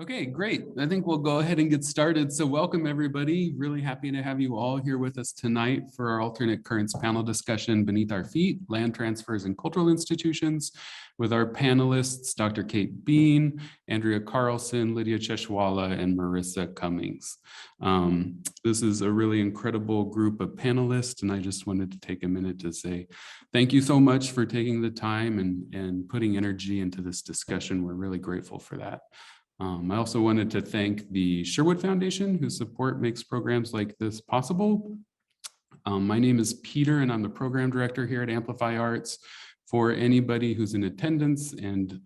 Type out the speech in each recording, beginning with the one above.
Okay, great. I think we'll go ahead and get started. So welcome everybody. Really happy to have you all here with us tonight for our alternate currents panel discussion, Beneath Our Feet, Land Transfers and Cultural Institutions, with our panelists, Dr. Kate Beane, Andrea Carlson, Lydia Cheshewalla, and Marisa Cummings. This is a really incredible group of panelists, and I just wanted to take a minute to say thank you so much for taking the time and putting energy into this discussion. We're really grateful for that. I also wanted to thank the Sherwood Foundation, whose support makes programs like this possible. My name is Peter, and I'm the program director here at Amplify Arts. For anybody who's in attendance and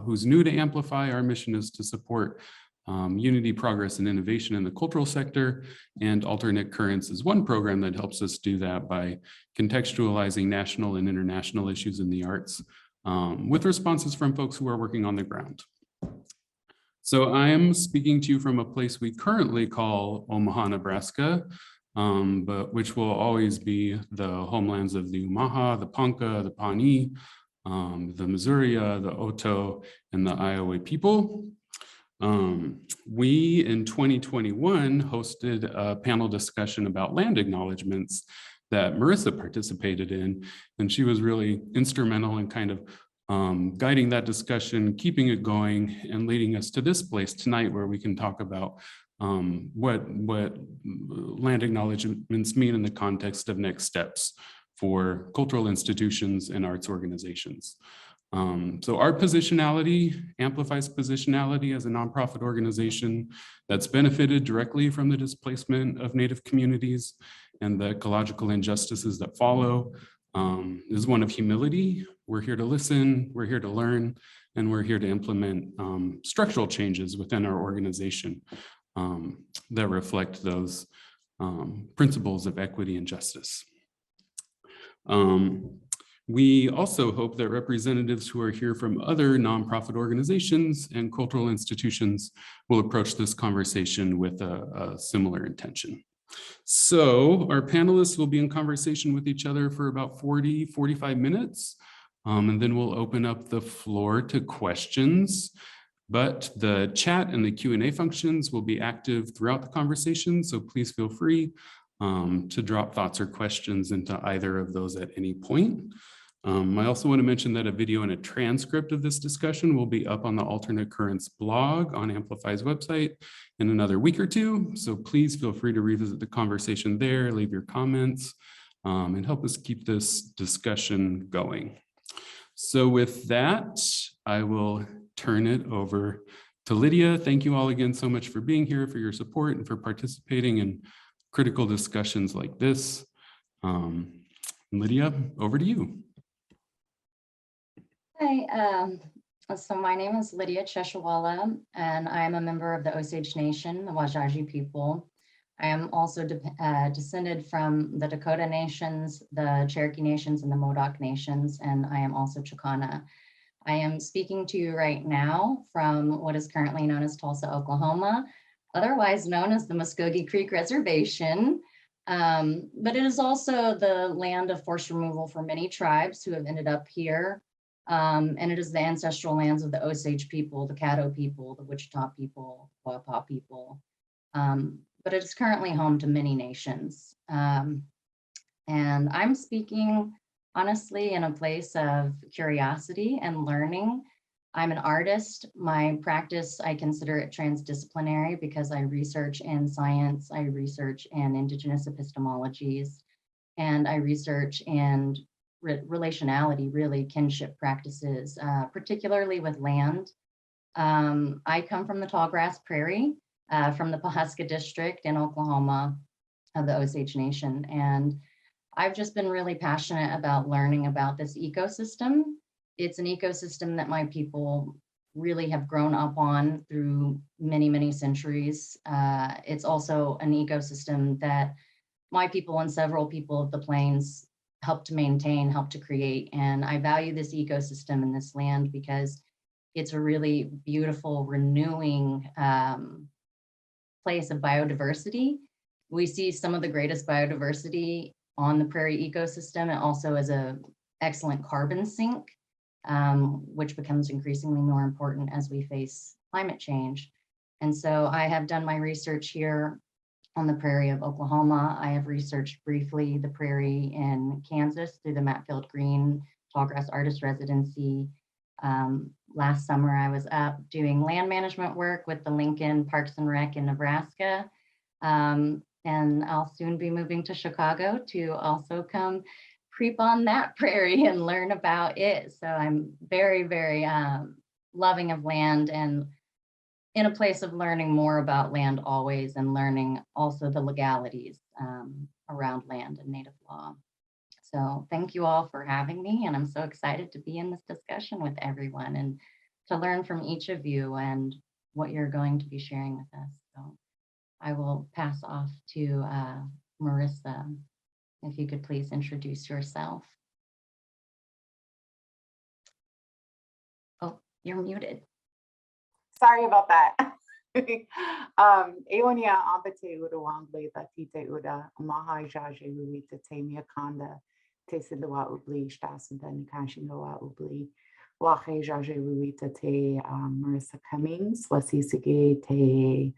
who's new to Amplify, our mission is to support unity, progress, and innovation in the cultural sector, and Alternate Currents is one program that helps us do that by contextualizing national and international issues in the arts with responses from folks who are working on the ground. So I am speaking to you from a place we currently call Omaha, Nebraska, but which will always be the homelands of the Omaha, the Ponca, the Pawnee, the Missouri, the Oto, and the Iowa people. We in 2021 hosted a panel discussion about land acknowledgements that Marisa participated in, and she was really instrumental in kind of guiding that discussion, keeping it going, and leading us to this place tonight where we can talk about what land acknowledgements mean in the context of next steps for cultural institutions and arts organizations. So our positionality, Amplify's positionality as a nonprofit organization that's benefited directly from the displacement of Native communities and the ecological injustices that follow, is one of humility. We're here to listen, we're here to learn, and we're here to implement structural changes within our organization that reflect those principles of equity and justice. We also hope that representatives who are here from other nonprofit organizations and cultural institutions will approach this conversation with a similar intention. So our panelists will be in conversation with each other for about 45 minutes, and then we'll open up the floor to questions. But the chat and the Q&A functions will be active throughout the conversation, so please feel free to drop thoughts or questions into either of those at any point. I also want to mention that a video and a transcript of this discussion will be up on the Alternate Currents blog on Amplify's website in another week or two. So please feel free to revisit the conversation there, leave your comments, and help us keep this discussion going. So with that, I will turn it over to Lydia. Thank you all again so much for being here, for your support, and for participating in critical discussions like this. Lydia, over to you. Hi, so my name is Lydia Cheshewalla, and I am a member of the Osage Nation, the Wajaji people. I am also descended from the Dakota Nations, the Cherokee Nations, and the Modoc Nations, and I am also Chicana. I am speaking to you right now from what is currently known as Tulsa, Oklahoma, otherwise known as the Muskogee Creek Reservation. But it is also the land of forced removal for many tribes who have ended up here. And it is the ancestral lands of the Osage people, the Caddo people, the Wichita people, Quapaw people. But it is currently home to many nations. And I'm speaking honestly in a place of curiosity and learning. I'm an artist. My practice, I consider it transdisciplinary because I research in science, I research in indigenous epistemologies, and I research in relationality, really kinship practices, particularly with land. I come from the Tallgrass Prairie, from the Pawhuska District in Oklahoma of the Osage Nation. And I've just been really passionate about learning about this ecosystem. It's an ecosystem that my people really have grown up on through many, many centuries. It's also an ecosystem that my people and several people of the plains help to maintain, help to create. And I value this ecosystem and this land because it's a really beautiful, renewing place of biodiversity. We see some of the greatest biodiversity on the prairie ecosystem. It also is an excellent carbon sink, which becomes increasingly more important as we face climate change. And so I have done my research here on the prairie of Oklahoma. I have researched briefly the prairie in Kansas through the Matfield Green Tallgrass Artist Residency. Last summer, I was up doing land management work with the Lincoln Parks and Rec in Nebraska. And I'll soon be moving to Chicago to also come creep on that prairie and learn about it. So I'm very, very loving of land and in a place of learning more about land always, and learning also the legalities around land and Native law. So thank you all for having me, and I'm so excited to be in this discussion with everyone and to learn from each of you and what you're going to be sharing with us. So I will pass off to Marisa. If you could please introduce yourself. Oh, you're muted. Sorry about that. Eonia abate uruangle batite uda maha jaje ruita te Miakonda te silawa ubli stasunda nikashingawa ubli wahe jaje ruita te Marisa Cummings wasisige te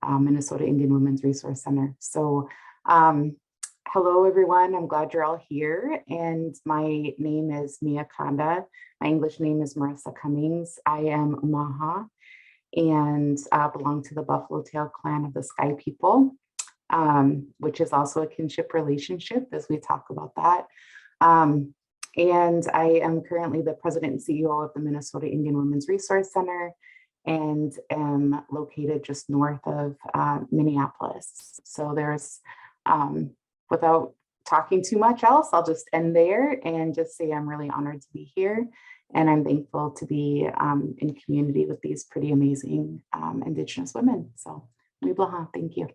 Minnesota Indian Women's Resource Center. So hello everyone, I'm glad you're all here, and my name is Miakonda. My English name is Marisa Cummings. I am Umaha and belong to the Buffalo Tail clan of the Sky People, which is also a kinship relationship, as we talk about that. And I am currently the president and CEO of the Minnesota Indian Women's Resource Center, and am located just north of Minneapolis. So there's, without talking too much else, I'll just end there and just say I'm really honored to be here. And I'm thankful to be in community with these pretty amazing Indigenous women. So, Miblaha, thank you.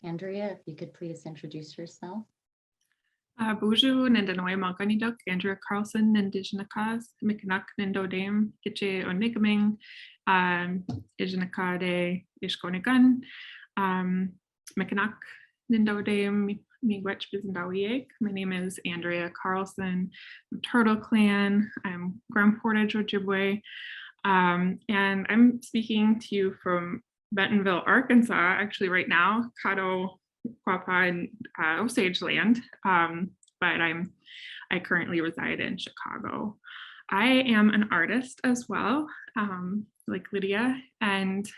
Andrea, if you could please introduce yourself. Bonjour, Nandanoy Malganiduk, Andrea Carlson, Nandijinakas, Mikanak Nindodame, Kiche Onigaming, Ijinakade Ishkonigan, Mikanak Nindodame. My name is Andrea Carlson. I'm Turtle Clan. I'm Grand Portage Ojibwe. And I'm speaking to you from Bentonville, Arkansas, actually right now, Caddo, Quapaw, and Osage land. But I currently reside in Chicago. I am an artist as well, like Lydia, and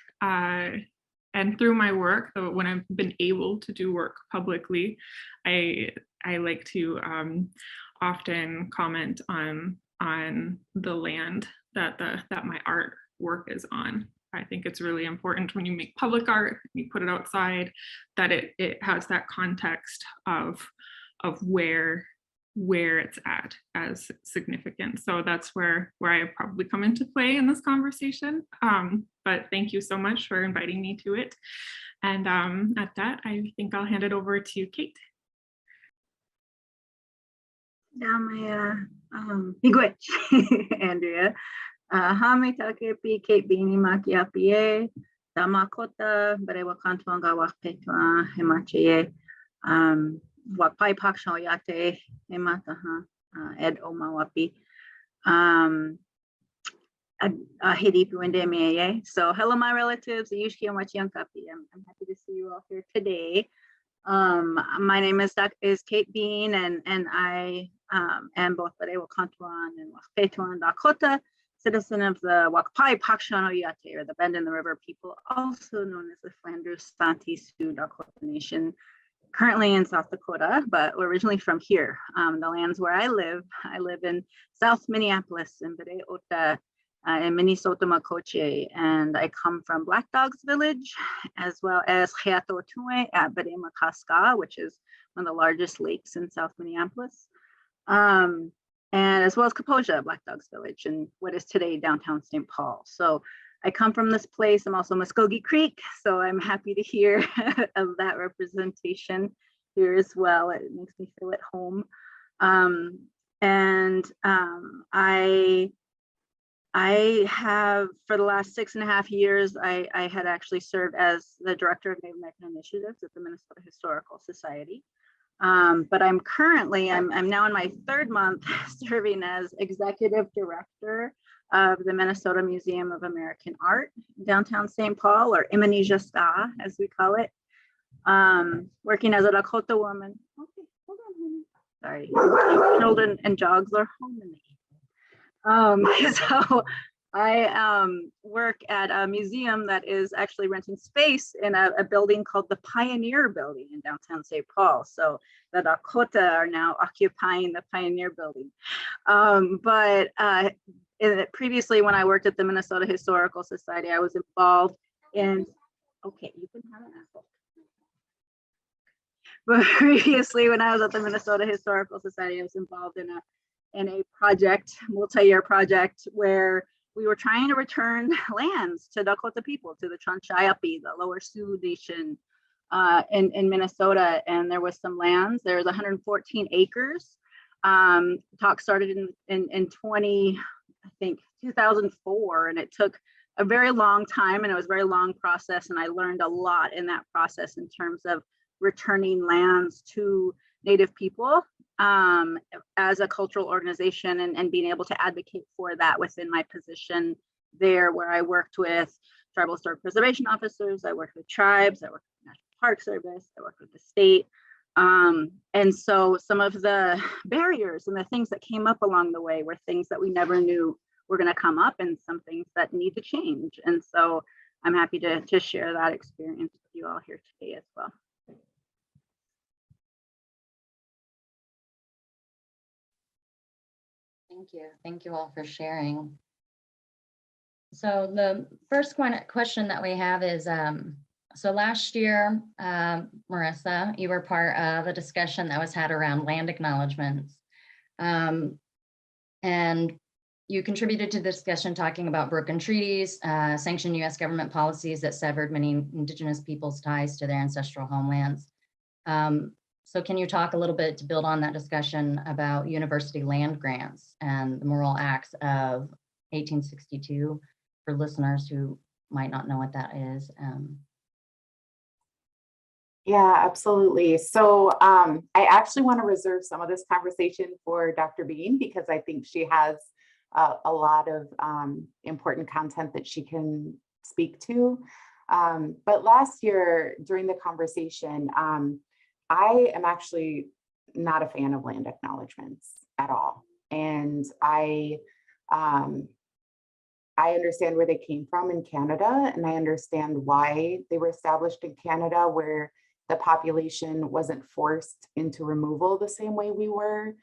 through my work, when I've been able to do work publicly, I like to often comment on the land that my art work is on. I think it's really important when you make public art, you put it outside, that it has that context of where it's at as significant. So that's where I probably come into play in this conversation. But thank you so much for inviting me to it. And at that, I think I'll hand it over to Kate. Damaya Miigwech, Andrea. Hame take pi Kate Beane makiapie. Damakota, Barewa Kantwanga Wakpetwa, Hemache. Wakpai Paksho Yate, Hemataha, Ed Omawapi. So hello, my relatives. I'm happy to see you all here today. My name is Kate Beane, and I am both Barewa Kantwan and Wakpetuan Dakota, citizen of the Wakpai Pakshano Yate, or the Bend in the River people, also known as the Flanders Santee Sioux Dakota Nation, currently in South Dakota, but originally from here. The lands where I live in South Minneapolis in Bereota, in Minnesota Makoche, and I come from Black Dogs Village, as well as Heato Tue at Beremakasca, which is one of the largest lakes in South Minneapolis, and as well as Kaposia, Black Dogs Village, in what is today downtown St. Paul. So I come from this place. I'm also Muskogee Creek, so I'm happy to hear of that representation here as well. It makes me feel at home. I have, for the last 6.5 years, I had actually served as the director of Native American Initiatives at the Minnesota Historical Society. But I'm now in my 3rd month serving as executive director of the Minnesota Museum of American Art, downtown St. Paul, or Immanija Ska, as we call it. Working as a Lakota woman. Okay, hold on, honey. Sorry, children and dogs are home in the evening. So I work at a museum that is actually renting space in a building called the Pioneer Building in downtown St. Paul. So the Dakota are now occupying the Pioneer Building. Previously, when I worked at the Minnesota Historical Society, I was involved in, okay, you can have an apple. But previously, when I was at the Minnesota Historical Society, I was involved in a project, multi-year project, where we were trying to return lands to Dakota people, to the Transhayapi, the Lower Sioux Nation in Minnesota. And there was some lands. There was 114 acres. Talk started in 2004, and it took a very long time, and it was a very long process. And I learned a lot in that process in terms of returning lands to Native people as a cultural organization, and being able to advocate for that within my position there, where I worked with tribal historic preservation officers, I worked with tribes, I worked with the National Park Service, I worked with the state. And so some of the barriers and the things that came up along the way were things that we never knew were going to come up, and some things that need to change. And so I'm happy to share that experience with you all here today as well. Thank you. Thank you all for sharing. So the first question that we have is, so last year, Marisa, you were part of a discussion that was had around land acknowledgements. And you contributed to the discussion talking about broken treaties, sanctioned US government policies that severed many Indigenous people's ties to their ancestral homelands. So can you talk a little bit to build on that discussion about university land grants and the Moral Acts of 1862 for listeners who might not know what that is? Yeah, absolutely. So I actually want to reserve some of this conversation for Dr. Beane, because I think she has a lot of important content that she can speak to. But last year during the conversation, I am actually not a fan of land acknowledgements at all. And I understand where they came from in Canada, and I understand why they were established in Canada, where the population wasn't forced into removal the same way we were.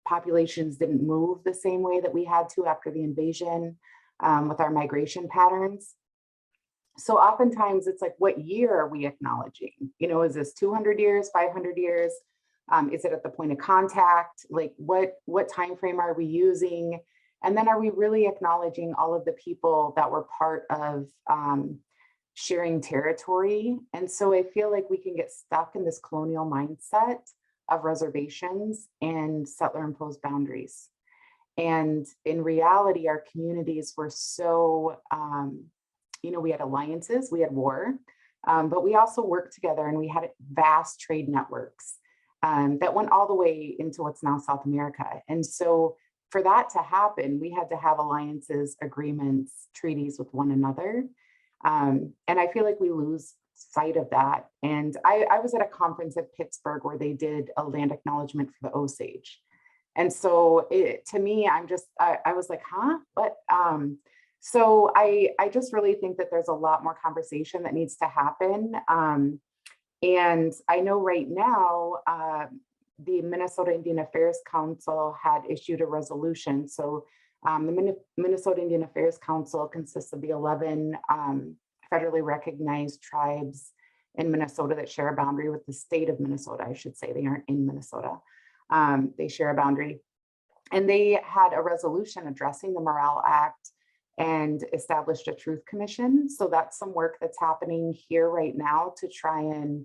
Populations didn't move the same way that we had to after the invasion with our migration patterns. So oftentimes it's like, what year are we acknowledging? You know, is this 200 years, 500 years? Is it at the point of contact? Like what time frame are we using? And then are we really acknowledging all of the people that were part of sharing territory? And so I feel like we can get stuck in this colonial mindset of reservations and settler imposed boundaries. And in reality, our communities were so, you know, we had alliances, we had war, but we also worked together, and we had vast trade networks that went all the way into what's now South America. And so for that to happen, we had to have alliances, agreements, treaties with one another. And I feel like we lose sight of that. And I was at a conference at Pittsburgh where they did a land acknowledgement for the Osage. And so to me, I was like, huh, what? So I just really think that there's a lot more conversation that needs to happen. And I know right now, the Minnesota Indian Affairs Council had issued a resolution. So the Minnesota Indian Affairs Council consists of the 11 federally recognized tribes in Minnesota that share a boundary with the state of Minnesota. I should say, they aren't in Minnesota. They share a boundary. And they had a resolution addressing the Morale Act and established a Truth Commission. So that's some work that's happening here right now to try and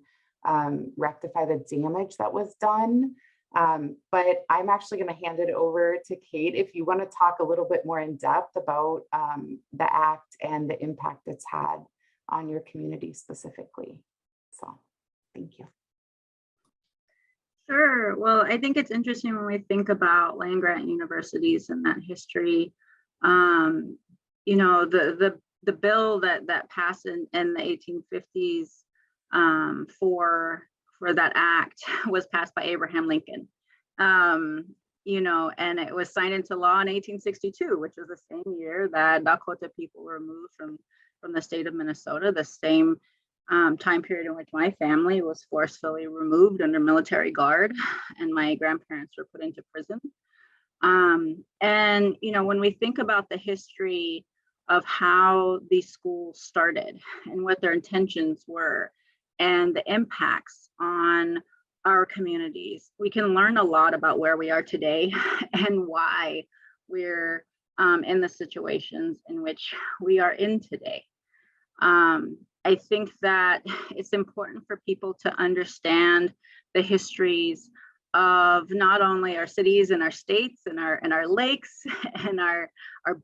rectify the damage that was done. But I'm actually going to hand it over to Kate if you want to talk a little bit more in depth about the act and the impact it's had on your community specifically. So thank you. Sure. Well, I think it's interesting when we think about land grant universities and that history. You know, the bill that passed in the 1850s for that act was passed by Abraham Lincoln. You know, and it was signed into law in 1862, which was the same year that Dakota people were removed from the state of Minnesota, the same time period in which my family was forcefully removed under military guard and my grandparents were put into prison. And, you know, when we think about the history of how these schools started and what their intentions were and the impacts on our communities, we can learn a lot about where we are today and why we're in the situations in which we are in today. I think that it's important for people to understand the histories of not only our cities and our states and our lakes and our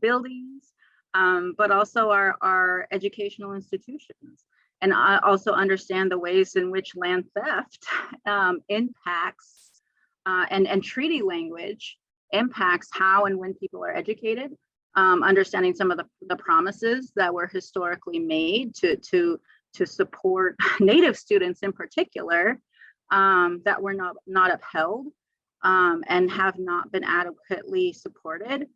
buildings, but also our educational institutions. And I also understand the ways in which land theft impacts and treaty language impacts how and when people are educated. Understanding some of the promises that were historically made to support Native students in particular that were not upheld and have not been adequately supported.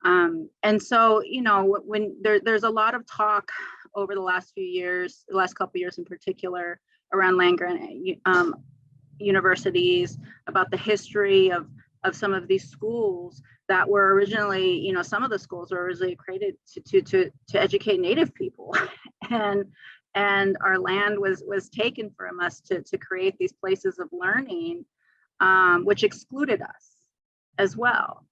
And so, you know, when there's a lot of talk over the last few years, the last couple of years in particular, around land grant universities, about the history of some of these schools that were originally, you know, some of the schools were originally created to educate Native people, and our land was taken from us to create these places of learning, which excluded us as well.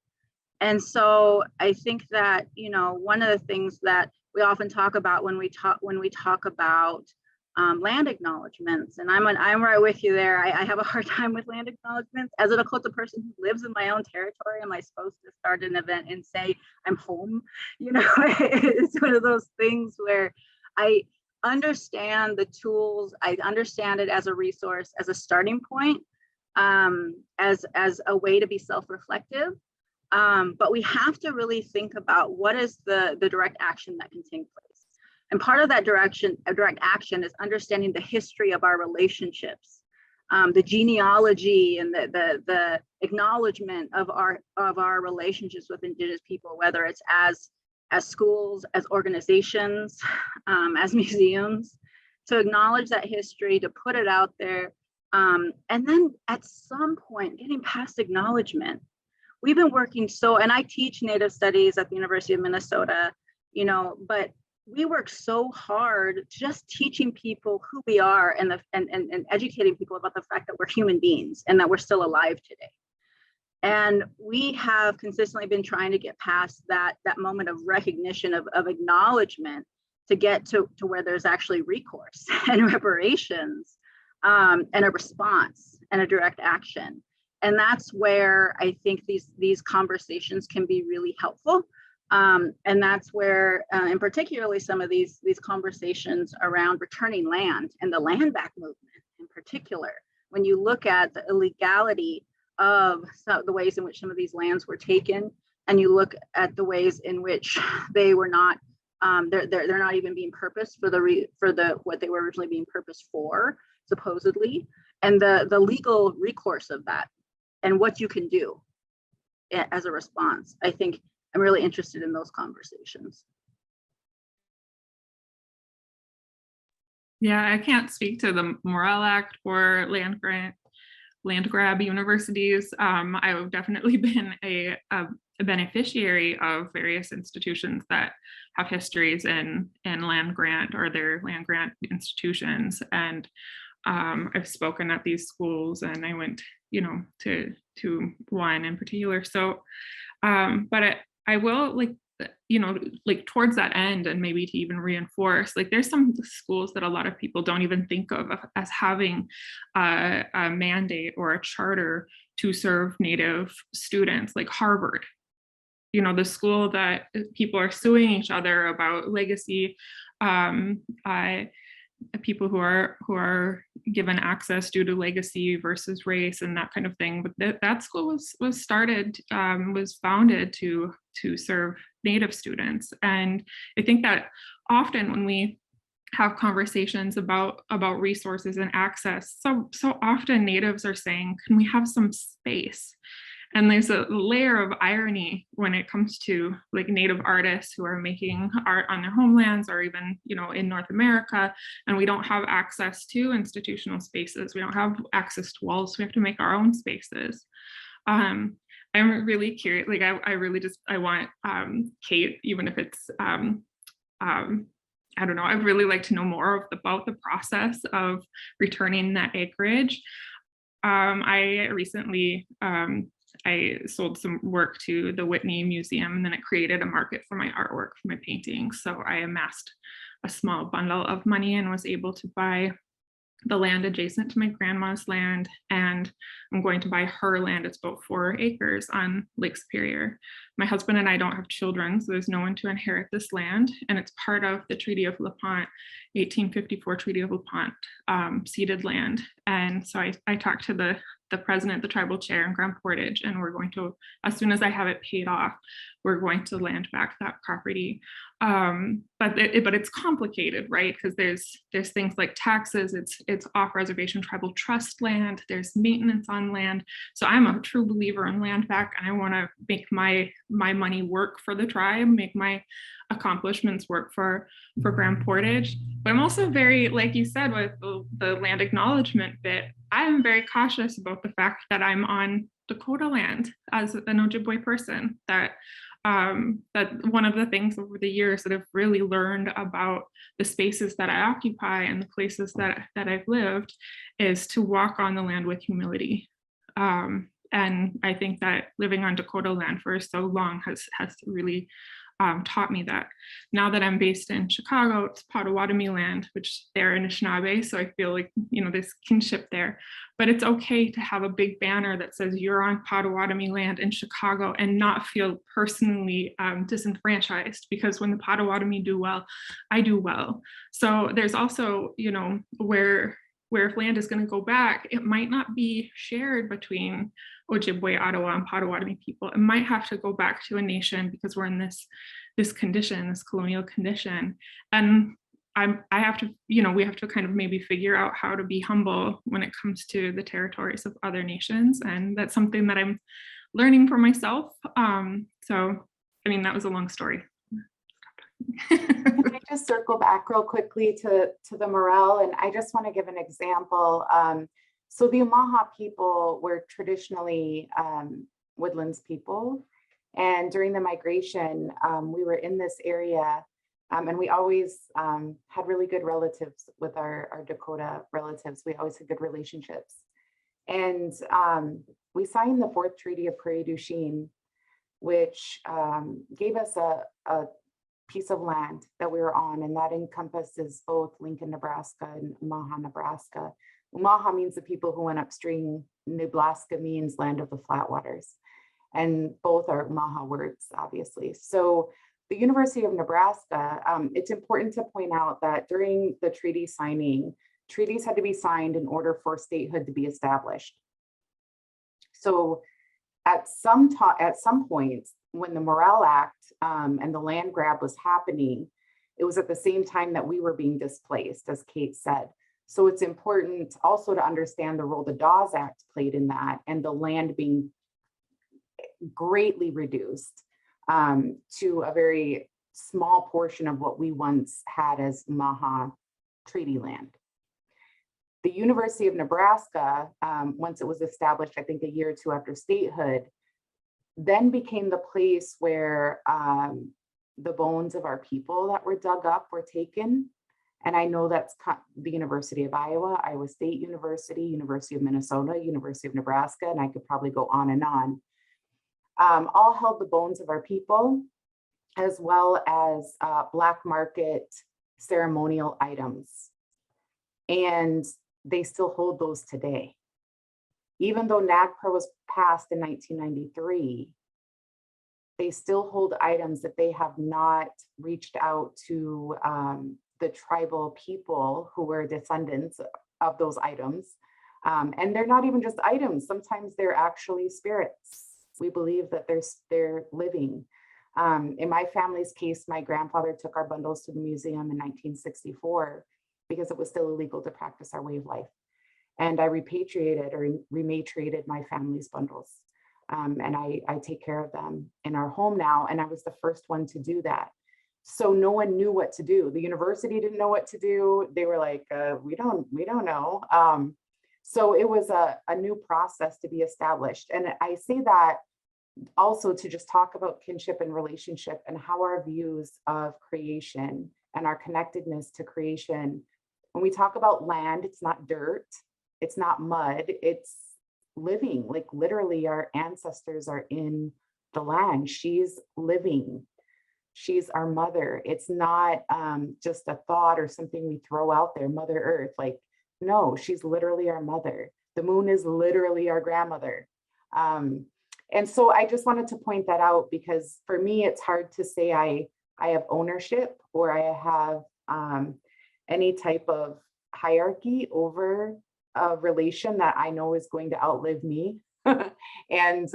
And so I think that, you know, one of the things that we often talk about when we talk about land acknowledgements, and I'm right with you there. I have a hard time with land acknowledgements. As a Dakota person who lives in my own territory, am I supposed to start an event and say I'm home? You know, it's one of those things where I understand the tools. I understand it as a resource, as a starting point, as a way to be self-reflective. But we have to really think about what is the direct action that can take place. And part of that direct action is understanding the history of our relationships, the genealogy and the acknowledgement of our relationships with Indigenous people, whether it's as schools, as organizations, as museums, to acknowledge that history, to put it out there, and then at some point getting past acknowledgement. We've been working and I teach Native Studies at the University of Minnesota, you know, but we work so hard just teaching people who we are and educating people about the fact that we're human beings and that we're still alive today. And we have consistently been trying to get past that moment of recognition, of acknowledgement, to get to where there's actually recourse and reparations, and a response and a direct action. And that's where I think these conversations can be really helpful. And that's where, and particularly some of these conversations around returning land and the land back movement in particular, when you look at the illegality of the ways in which some of these lands were taken, and you look at the ways in which they were not, they're not even being purposed for what they were originally being purposed for, supposedly, and the legal recourse of that and what you can do as a response. I think I'm really interested in those conversations. Yeah, I can't speak to the Morale Act or land grab universities. I've definitely been a beneficiary of various institutions that have histories in land grant or their land grant institutions. And I've spoken at these schools, and I went, you know, to one in particular. So, but I will, like, you know, like towards that end, and maybe to even reinforce, like there's some schools that a lot of people don't even think of as having a mandate or a charter to serve Native students, like Harvard. You know, the school that people are suing each other about legacy, people who are given access due to legacy versus race and that kind of thing. But that school was founded to serve Native students. And I think that often when we have conversations about resources and access, so often Natives are saying, can we have some space? And there's a layer of irony when it comes to like Native artists who are making art on their homelands or even, in North America, and we don't have access to institutional spaces. We don't have access to walls. We have to make our own spaces. I'm really curious, like I want Kate, even if it's, I don't know, I'd really like to know more about the process of returning that acreage. I recently, I sold some work to the Whitney Museum, and then it created a market for my artwork, for my paintings. So I amassed a small bundle of money and was able to buy the land adjacent to my grandma's land, and I'm going to buy her land. It's about 4 acres on Lake Superior. My husband and I don't have children, so there's no one to inherit this land, and it's part of the Treaty of LaPont, 1854 Treaty of LaPont, ceded land. And so I talked to the president, the tribal chair in Grand Portage, and we're going to, as soon as I have it paid off, we're going to land back that property. But it's complicated, right? Because there's things like taxes, it's off reservation tribal trust land, there's maintenance on land. So I'm a true believer in land back, and I want to make my money work for the tribe, make my accomplishments work for Grand Portage. But I'm also very, like you said, with the land acknowledgement bit, I'm very cautious about the fact that I'm on Dakota land as an Ojibwe person, that one of the things over the years that I've really learned about the spaces that I occupy and the places that I've lived is to walk on the land with humility. And I think that living on Dakota land for so long has really taught me that. Now that I'm based in Chicago, it's Potawatomi land, which they're Anishinaabe, so I feel like, there's kinship there. But it's okay to have a big banner that says you're on Potawatomi land in Chicago and not feel personally disenfranchised, because when the Potawatomi do well, I do well. So there's also, where if land is going to go back, it might not be shared between Ojibwe, Ottawa, and Potawatomi people. It might have to go back to a nation because we're in this condition, this colonial condition. And I have to, we have to kind of maybe figure out how to be humble when it comes to the territories of other nations. And that's something that I'm learning for myself. So, that was a long story. Can I just circle back real quickly to the morale? And I just want to give an example. So the Omaha people were traditionally woodlands people. And during the migration, we were in this area, and we always had really good relatives with our Dakota relatives. We always had good relationships. And we signed the 4th Treaty of Prairie du Chien, which gave us a piece of land that we were on, and that encompasses both Lincoln, Nebraska and Omaha, Nebraska. Omaha means the people who went upstream. Nebraska means land of the flatwaters. And both are Omaha words, obviously. So the University of Nebraska, it's important to point out that during the treaty signing, treaties had to be signed in order for statehood to be established. So at some point, when the Morale Act and the land grab was happening, it was at the same time that we were being displaced, as Kate said. So it's important also to understand the role the Dawes Act played in that, and the land being greatly reduced to a very small portion of what we once had as Omaha treaty land. The University of Nebraska, once it was established, I think a year or two after statehood, then became the place where the bones of our people that were dug up were taken. And I know that's the University of Iowa, Iowa State University, University of Minnesota, University of Nebraska, and I could probably go on and on. All held the bones of our people, as well as black market ceremonial items. And they still hold those today. Even though NAGPRA was passed in 1993, they still hold items that they have not reached out to the tribal people who were descendants of those items. And they're not even just items. Sometimes they're actually spirits. We believe that they're living. In my family's case, my grandfather took our bundles to the museum in 1964 because it was still illegal to practice our way of life. And I repatriated or rematriated my family's bundles. And I take care of them in our home now. And I was the first one to do that. So no one knew what to do. The university didn't know what to do. They were like, we don't know. So it was a new process to be established. And I say that also to just talk about kinship and relationship and how our views of creation and our connectedness to creation. When we talk about land, it's not dirt, it's not mud, it's living. Like literally our ancestors are in the land. She's living. She's our mother. It's not just a thought or something we throw out there, Mother Earth. Like, no, she's literally our mother. The moon is literally our grandmother. And so I just wanted to point that out because for me, it's hard to say I have ownership or I have any type of hierarchy over a relation that I know is going to outlive me. And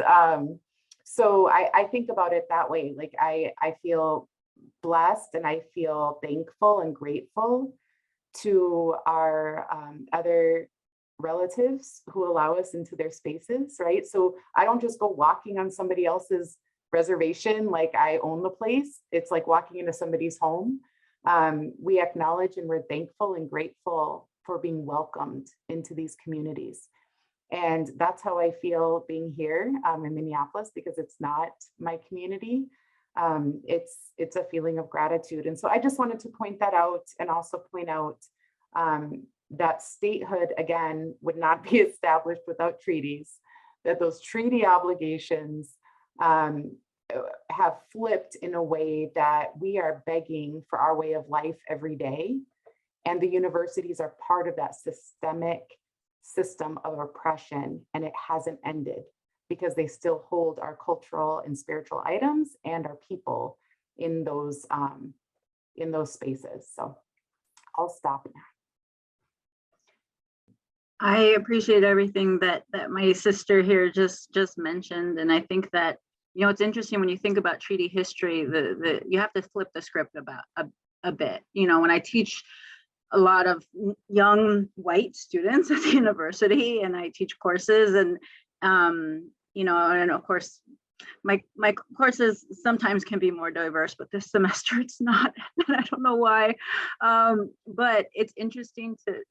so I think about it that way. Like I feel blessed and I feel thankful and grateful to our other relatives who allow us into their spaces, right? So I don't just go walking on somebody else's reservation like I own the place. It's like walking into somebody's home. We acknowledge and we're thankful and grateful for being welcomed into these communities. And that's how I feel being here in Minneapolis, because it's not my community. It's a feeling of gratitude. And so I just wanted to point that out and also point out that statehood, again, would not be established without treaties, that those treaty obligations have flipped in a way that we are begging for our way of life every day. And the universities are part of that systemic system of oppression, and it hasn't ended because they still hold our cultural and spiritual items and our people in those spaces. So I'll stop now. I appreciate everything that my sister here just mentioned, and I think that, you know, it's interesting when you think about treaty history. You have to flip the script about a bit. You know, when I teach a lot of young white students at the university, and I teach courses, and you know, and of course, my courses sometimes can be more diverse, but this semester it's not. I don't know why, but it's interesting to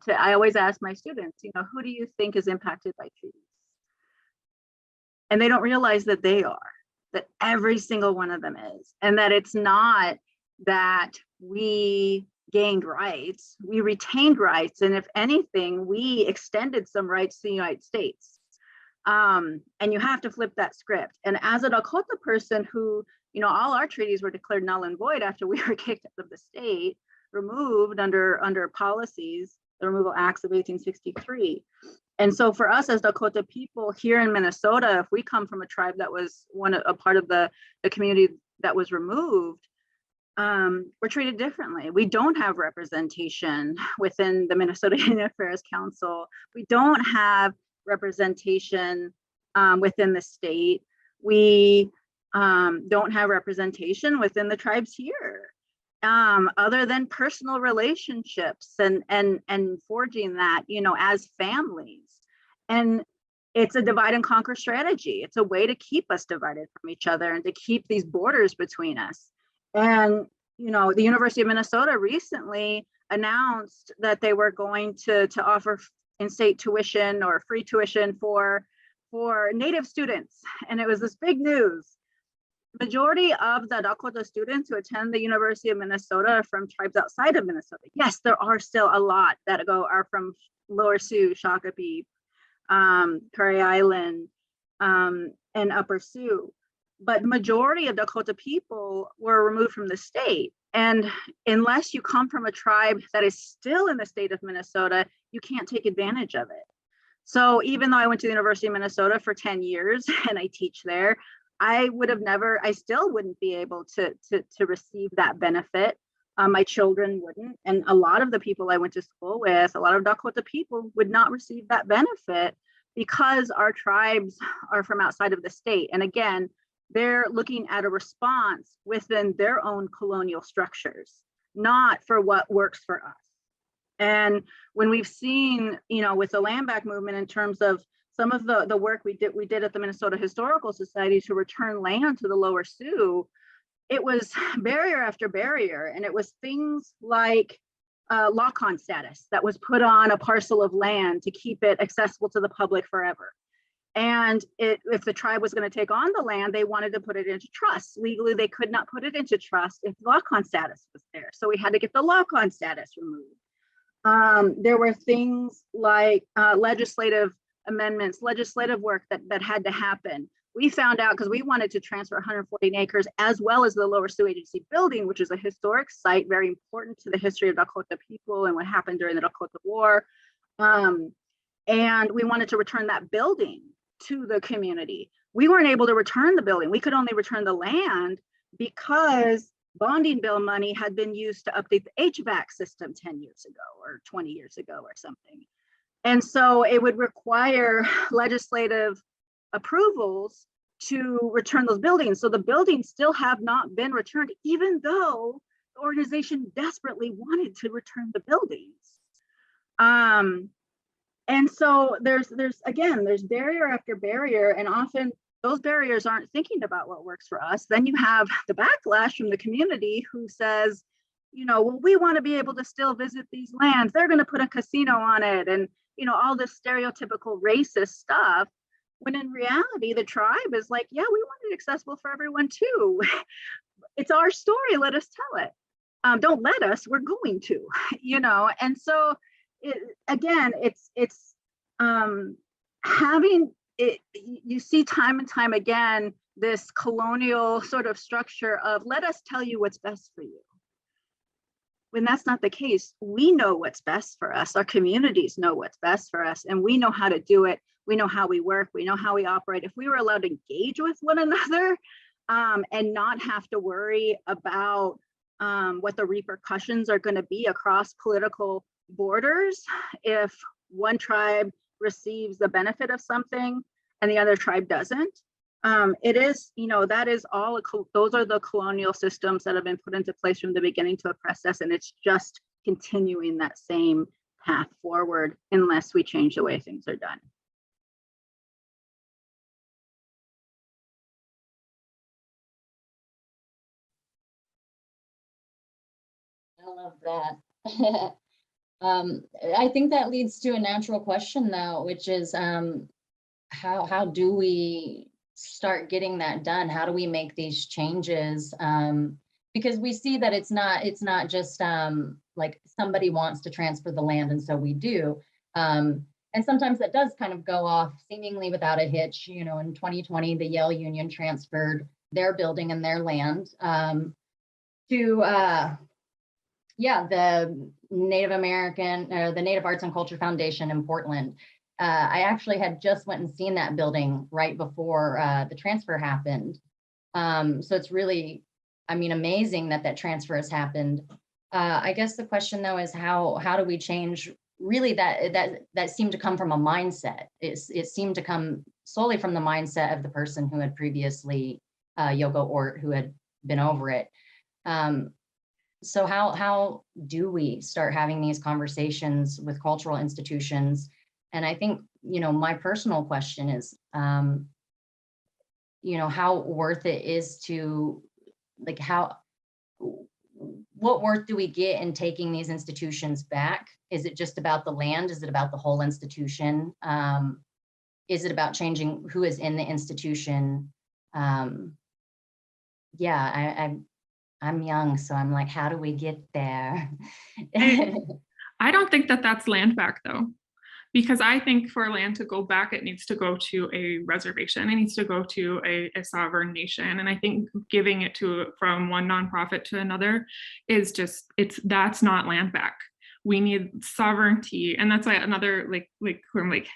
I always ask my students, you know, who do you think is impacted by treaties? And they don't realize that they are, that every single one of them is, and that it's not that we gained rights, we retained rights, and if anything, we extended some rights to the United States. And you have to flip that script. And as a Dakota person who, you know, all our treaties were declared null and void after we were kicked out of the state, removed under policies, the Removal Acts of 1863. And so for us as Dakota people here in Minnesota, if we come from a tribe that was a part of the community that was removed, we're treated differently. We don't have representation within the Minnesota Indian Affairs Council. We don't have representation within the state. We don't have representation within the tribes here, other than personal relationships and forging that, you know, as families. And it's a divide and conquer strategy. It's a way to keep us divided from each other and to keep these borders between us. And, you know, the University of Minnesota recently announced that they were going to offer in-state tuition or free tuition for Native students. And it was this big news. Majority of the Dakota students who attend the University of Minnesota are from tribes outside of Minnesota. Yes, there are still a lot that are from Lower Sioux, Shakopee, Prairie Island, and Upper Sioux. But majority of Dakota people were removed from the state. And unless you come from a tribe that is still in the state of Minnesota, you can't take advantage of it. So even though I went to the University of Minnesota for 10 years and I teach there, I still wouldn't be able to receive that benefit My children wouldn't. And a lot of the people I went to school with, a lot of Dakota people would not receive that benefit because our tribes are from outside of the state. And again, they're looking at a response within their own colonial structures, not for what works for us. And when we've seen, with the land back movement in terms of some of the work we did at the Minnesota Historical Society to return land to the Lower Sioux, it was barrier after barrier. And it was things like lock-on status that was put on a parcel of land to keep it accessible to the public forever. And if the tribe was going to take on the land, they wanted to put it into trust. Legally, they could not put it into trust if lock-on status was there. So we had to get the lock-on status removed. There were things like legislative amendments, legislative work that had to happen. We found out because we wanted to transfer 114 acres as well as the Lower Sioux Agency building, which is a historic site, very important to the history of Dakota people and what happened during the Dakota War. And we wanted to return that building to the community. We weren't able to return the building. We could only return the land because bonding bill money had been used to update the HVAC system 10 years ago or 20 years ago or something. And so it would require legislative approvals to return those buildings. So the buildings still have not been returned, even though the organization desperately wanted to return the buildings. And so there's barrier after barrier, and often those barriers aren't thinking about what works for us. Then you have the backlash from the community who says, well, we want to be able to still visit these lands. They're going to put a casino on it, and all this stereotypical racist stuff. When in reality, the tribe is like, yeah, we want it accessible for everyone too. It's our story. Let us tell it. Don't let us. We're going to, And so, it's having it. You see time and time again this colonial sort of structure of let us tell you what's best for you. When that's not the case, we know what's best for us. Our communities know what's best for us, and we know how to do it. We know how we work. We know how we operate. If we were allowed to engage with one another and not have to worry about what the repercussions are going to be across political borders, if one tribe receives the benefit of something and the other tribe doesn't, it is, that is all, those are the colonial systems that have been put into place from the beginning to oppress us. And it's just continuing that same path forward unless we change the way things are done. I love that. I think that leads to a natural question though, which is how do we start getting that done? How do we make these changes? Because we see that it's not just like somebody wants to transfer the land and so we do. And sometimes that does kind of go off seemingly without a hitch. In 2020, the Yale Union transferred their building and their land to the Native American, or the Native Arts and Culture Foundation in Portland. I actually had just went and seen that building right before the transfer happened. So it's really, amazing that transfer has happened. I guess the question though is how do we change really that seemed to come from a mindset. It seemed to come solely from the mindset of the person who had previously, Yogo Ort, who had been over it. So how do we start having these conversations with cultural institutions? And I think, my personal question is, how worth it is to, what worth do we get in taking these institutions back? Is it just about the land? Is it about the whole institution? Is it about changing who is in the institution? I'm young, so I'm like, how do we get there? I don't think that's land back though, because I think for land to go back, it needs to go to a reservation. It needs to go to a sovereign nation. And I think giving it from one nonprofit to another is that's not land back. We need sovereignty. And that's why another, I'm like,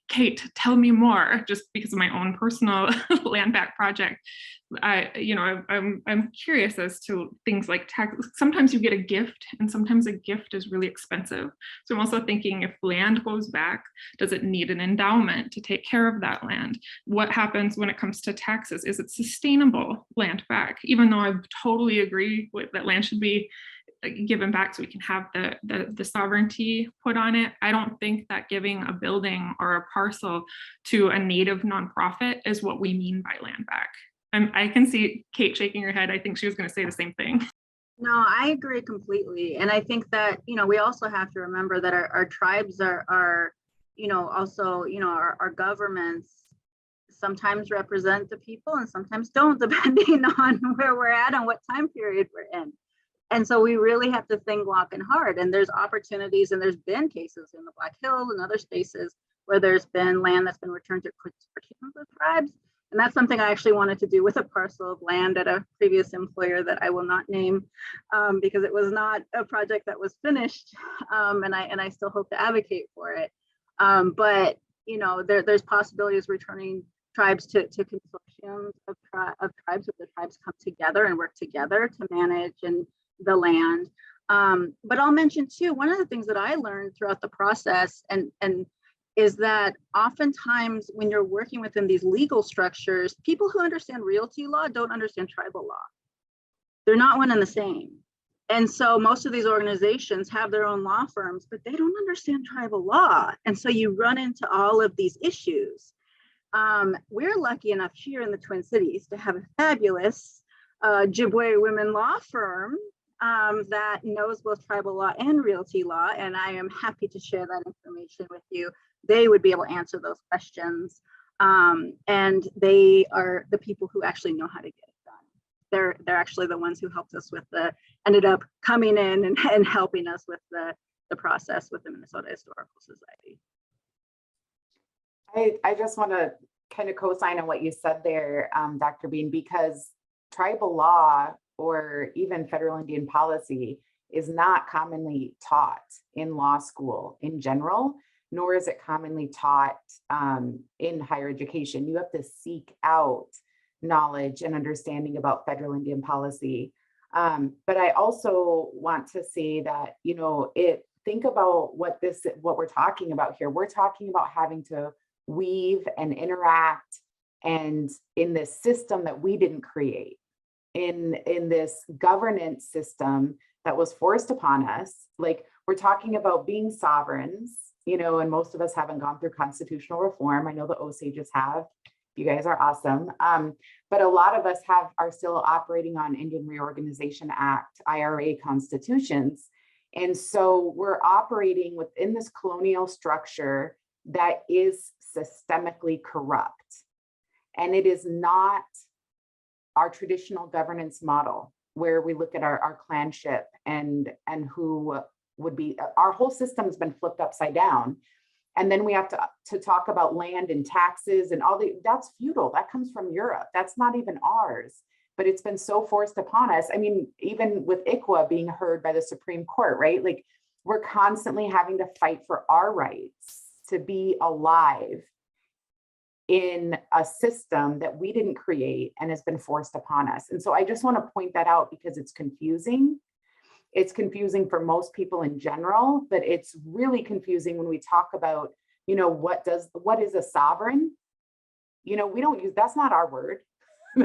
Kate, tell me more, just because of my own personal land back project. I'm curious as to things like tax. Sometimes you get a gift, and sometimes a gift is really expensive. So I'm also thinking, if land goes back, does it need an endowment to take care of that land? What happens when it comes to taxes? Is it sustainable land back? Even though I totally agree with that land should be given back so we can have the sovereignty put on it, I don't think that giving a building or a parcel to a native nonprofit is what we mean by land back. I can see Kate shaking her head. I think she was going to say the same thing. No, I agree completely. And I think that, we also have to remember that our tribes are also, our governments sometimes represent the people and sometimes don't, depending on where we're at and what time period we're in. And so we really have to think long and hard. And there's opportunities, and there's been cases in the Black Hills and other spaces where there's been land that's been returned to particular tribes. And that's something I actually wanted to do with a parcel of land at a previous employer that I will not name, because it was not a project that was finished, and I still hope to advocate for it. But there's possibilities returning tribes to consortiums of tribes, where the tribes come together and work together to manage the land. But I'll mention too, one of the things that I learned throughout the process and is that oftentimes when you're working within these legal structures, people who understand realty law don't understand tribal law. They're not one and the same. And so most of these organizations have their own law firms, but they don't understand tribal law. And so you run into all of these issues. We're lucky enough here in the Twin Cities to have a fabulous Ojibwe women law firm that knows both tribal law and realty law. And I am happy to share that information with you. They would be able to answer those questions. And they are the people who actually know how to get it done. They're actually the ones who helped us with ended up coming in and helping us with the process with the Minnesota Historical Society. I just want to kind of co-sign on what you said there, Dr. Beane, because tribal law or even federal Indian policy is not commonly taught in law school in general, nor is it commonly taught in higher education. You have to seek out knowledge and understanding about federal Indian policy. But I also want to say that, think about what we're talking about here. We're talking about having to weave and interact and in this system that we didn't create, in this governance system that was forced upon us. Like, we're talking about being sovereigns, and most of us haven't gone through constitutional reform. I know the Osages have. You guys are awesome. But a lot of us are still operating on Indian Reorganization Act, IRA constitutions. And so we're operating within this colonial structure that is systemically corrupt. And it is not our traditional governance model, where we look at our clanship and who would be, our whole system's been flipped upside down. And then we have to talk about land and taxes and that's feudal. That comes from Europe. That's not even ours, but it's been so forced upon us. I mean, even with ICWA being heard by the Supreme Court, right? Like, we're constantly having to fight for our rights to be alive in a system that we didn't create and has been forced upon us. And so I just want to point that out because it's confusing. It's confusing for most people in general, but it's really confusing when we talk about, what is a sovereign? We don't use, that's not our word. We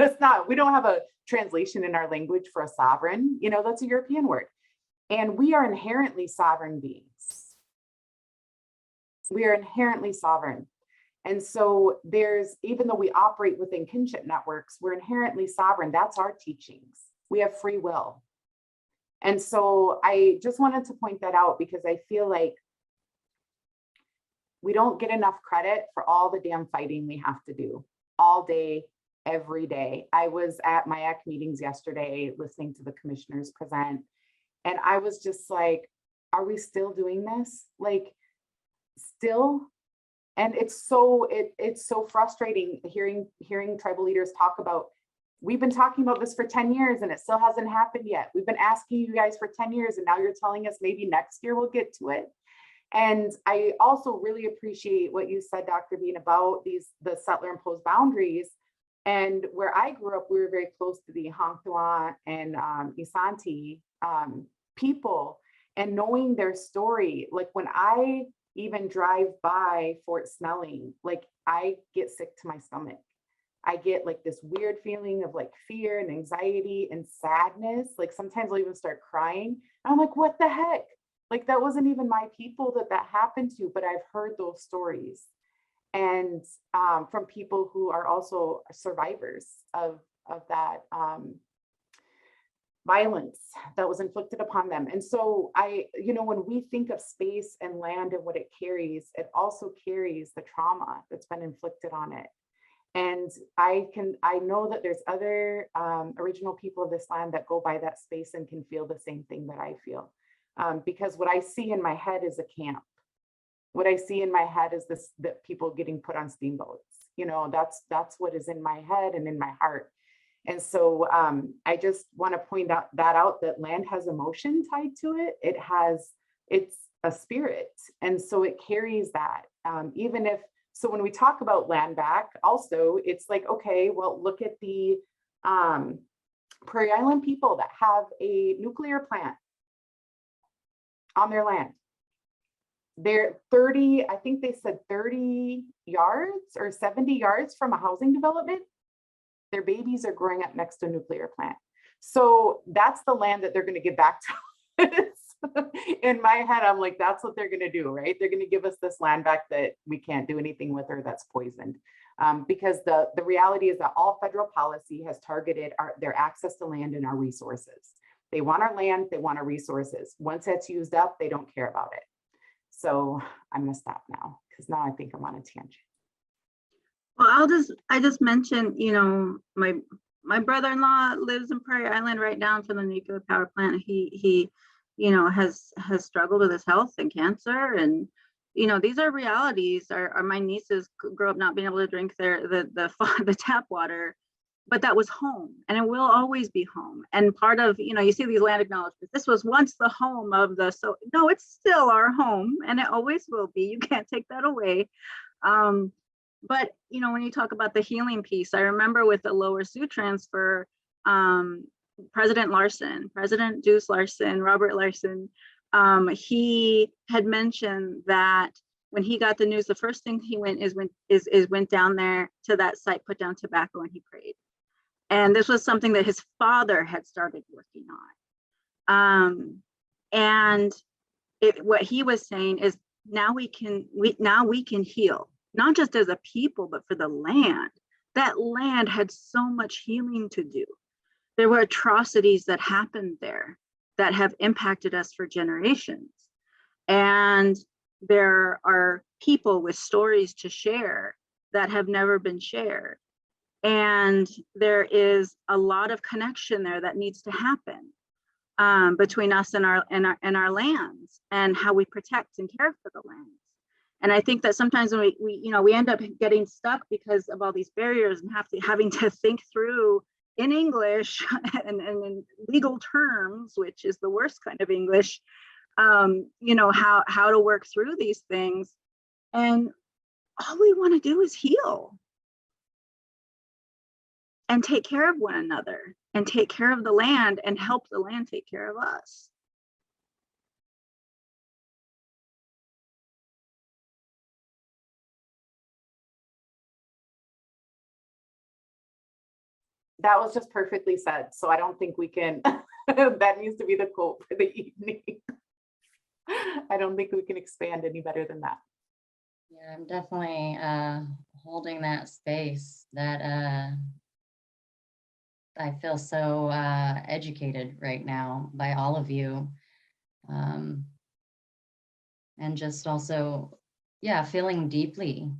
don't have a translation in our language for a sovereign, that's a European word. And we are inherently sovereign beings. We are inherently sovereign. And so even though we operate within kinship networks, we're inherently sovereign. That's our teachings. We have free will. And so I just wanted to point that out because I feel like we don't get enough credit for all the damn fighting we have to do all day, every day. I was at MIAC meetings yesterday listening to the commissioners present, and I was just like, are we still doing this? Like, still? And it's so frustrating hearing tribal leaders talk about, we've been talking about this for 10 years and it still hasn't happened yet. We've been asking you guys for 10 years and now you're telling us maybe next year we'll get to it. And I also really appreciate what you said, Dr. Beane, about the settler imposed boundaries. And where I grew up, we were very close to the Hangtua and Isanti people, and knowing their story. Like when I even drive by Fort Snelling, like I get sick to my stomach. I get like this weird feeling of like fear and anxiety and sadness. Like sometimes I'll even start crying. I'm like, what the heck? Like that wasn't even my people that happened to, but I've heard those stories. And from people who are also survivors of that violence that was inflicted upon them. And so when we think of space and land and what it carries, it also carries the trauma that's been inflicted on it. And I know that there's other original people of this land that go by that space and can feel the same thing that I feel. Because what I see in my head is a camp. What I see in my head is that people getting put on steamboats. That's what is in my head and in my heart. And so I just want to point out that land has emotion tied to it. It's a spirit. And so it carries that. So when we talk about land back, also, it's like, okay, well, look at the Prairie Island people that have a nuclear plant on their land. They're 30, I think they said 30 yards or 70 yards from a housing development. Their babies are growing up next to a nuclear plant. So that's the land that they're going to give back to us. In my head, I'm like, that's what they're going to do, right? They're going to give us this land back that we can't do anything with, or that's poisoned. Because the reality is that all federal policy has targeted their access to land and our resources. They want our land, they want our resources. Once that's used up, they don't care about it. So I'm going to stop now, because now I think I'm on a tangent. Well, I just mentioned, my brother-in-law lives in Prairie Island right down from the nuclear power plant. He has struggled with his health and cancer, and these are realities. My nieces grew up not being able to drink the tap water, but that was home, and it will always be home. And part of, you see these land acknowledgements. This was once the home of so no, it's still our home, and it always will be. You can't take that away. But when you talk about the healing piece, I remember with the Lower Sioux transfer, President Deuce Larson, Robert Larson, he had mentioned that when he got the news, the first thing he went down there to that site, put down tobacco, and he prayed. And this was something that his father had started working on. And what he was saying is, now we can heal, not just as a people, but for the land. That land had so much healing to do. There were atrocities that happened there that have impacted us for generations. And there are people with stories to share that have never been shared. And there is a lot of connection there that needs to happen between us and our lands, and how we protect and care for the lands. And I think that sometimes when we end up getting stuck because of all these barriers and having to think through in English and in legal terms, which is the worst kind of English, how to work through these things. And all we want to do is heal and take care of one another and take care of the land and help the land take care of us. That was just perfectly said. So I don't think we can, that needs to be the quote for the evening. I don't think we can expand any better than that. Yeah, I'm definitely holding that space that I feel so educated right now by all of you. And just also, yeah, feeling deeply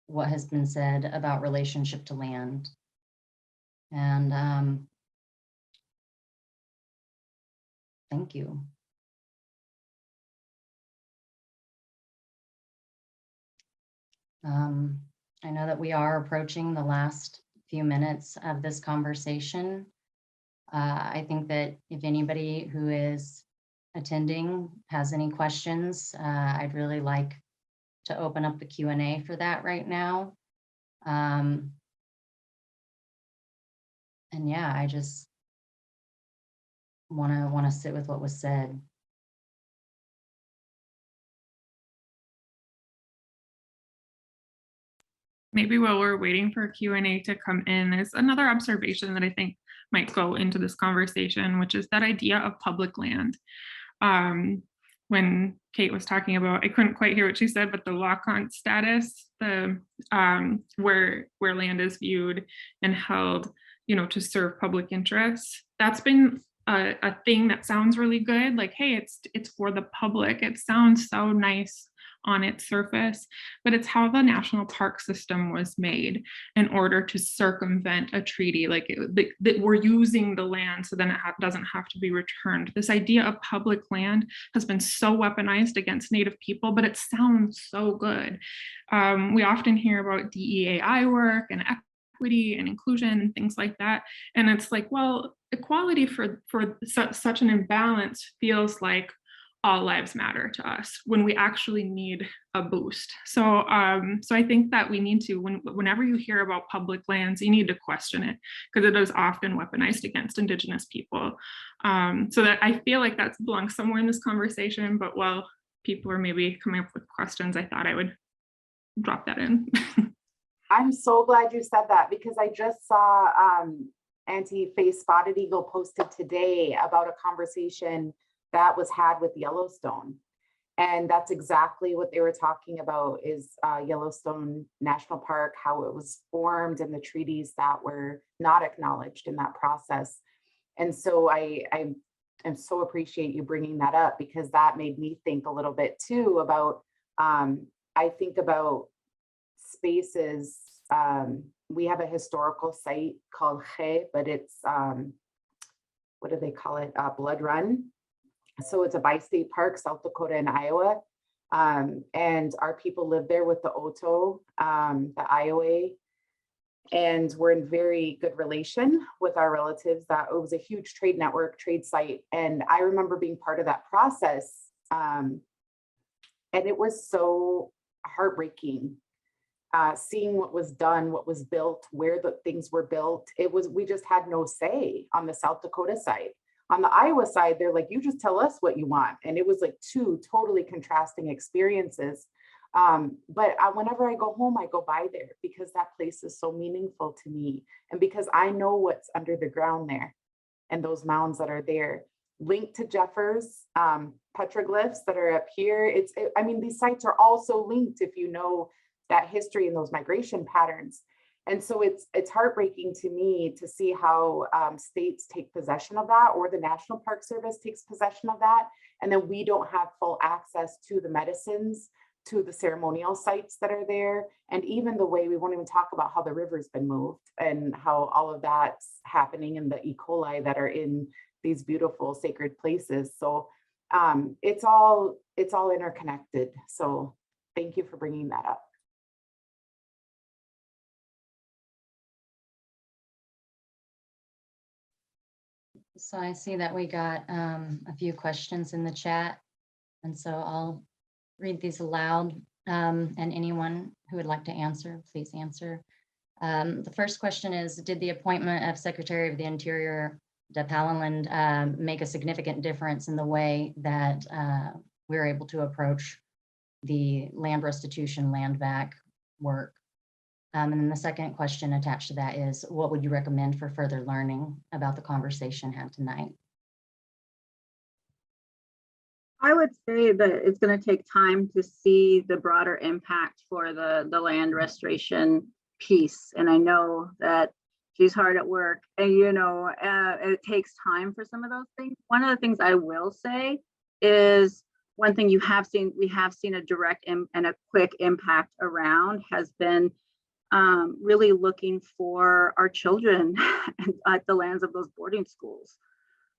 what has been said about relationship to land. And thank you. I know that we are approaching the last few minutes of this conversation. I think that if anybody who is attending has any questions, I'd really like to open up the Q&A for that right now. And yeah, I just want to sit with what was said. Maybe while we're waiting for Q&A to come in, there's another observation that I think might go into this conversation, which is that idea of public land. When Kate was talking about, I couldn't quite hear what she said, but the walk-on status, the where land is viewed and held, to serve public interests. That's been a thing that sounds really good. Like, hey, it's for the public. It sounds so nice on its surface, but it's how the national park system was made in order to circumvent a treaty. Like that we're using the land so then it doesn't have to be returned. This idea of public land has been so weaponized against Native people, but it sounds so good. We often hear about DEAI work and equity and inclusion and things like that. And it's like, well, equality for such an imbalance feels like all lives matter to us when we actually need a boost. So I think that we need to, whenever you hear about public lands, you need to question it because it is often weaponized against Indigenous people. So that I feel like that belongs somewhere in this conversation, but while people are maybe coming up with questions, I thought I would drop that in. I'm so glad you said that because I just saw Anti-Face Spotted Eagle posted today about a conversation that was had with Yellowstone. And that's exactly what they were talking about is Yellowstone National Park, how it was formed and the treaties that were not acknowledged in that process. And so I so appreciate you bringing that up because that made me think a little bit too about, I think about spaces. We have a historical site called Che, but it's, what do they call it? Blood Run. So it's a bi-state park, South Dakota and Iowa. And our people live there with the Oto, the Iowa, and we're in very good relation with our relatives. That it was a huge trade network, trade site. And I remember being part of that process. And it was so heartbreaking, seeing what was done, what was built, where the things were built. We just had no say on the South Dakota side. On the Iowa side, they're like, you just tell us what you want. And it was like two totally contrasting experiences. But whenever I go home, I go by there because that place is so meaningful to me. And because I know what's under the ground there and those mounds that are there. Linked to Jeffers, petroglyphs that are up here. I mean, these sites are also linked if you know that history and those migration patterns. And so it's heartbreaking to me to see how states take possession of that, or the National Park Service takes possession of that. And then we don't have full access to the medicines, to the ceremonial sites that are there. And even the way we won't even talk about how the river's been moved and how all of that's happening in the E. coli that are in these beautiful sacred places. So it's all interconnected. So thank you for bringing that up. So I see that we got a few questions in the chat, and so I'll read these aloud, and anyone who would like to answer, please answer. The first question is, did the appointment of Secretary of the Interior, De Palanland, make a significant difference in the way that we're able to approach the land restitution, land back work? And then the second question attached to that is, what would you recommend for further learning about the conversation had tonight? I would say that it's going to take time to see the broader impact for the land restoration piece. And I know that she's hard at work and, it takes time for some of those things. One of the things I will say is one thing we have seen a direct and a quick impact around has been really looking for our children at the lands of those boarding schools.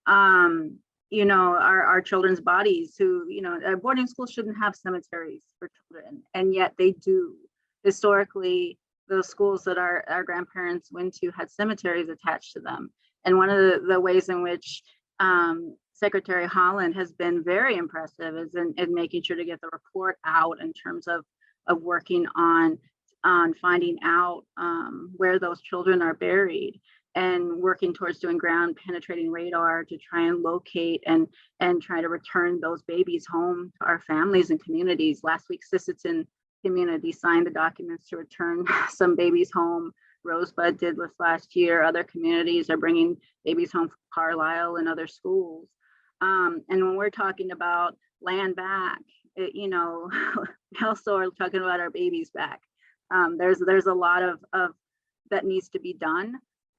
Our children's bodies who, boarding schools shouldn't have cemeteries for children, and yet they do. Historically, those schools that our grandparents went to had cemeteries attached to them. And one of the ways in which Secretary Holland has been very impressive is in making sure to get the report out in terms of working on finding out where those children are buried, and working towards doing ground penetrating radar to try and locate and try to return those babies home to our families and communities. Last week, Sisseton community signed the documents to return some babies home. Rosebud did this last year. Other communities are bringing babies home from Carlisle and other schools. And when we're talking about land back, we also are talking about our babies back. There's a lot of that needs to be done.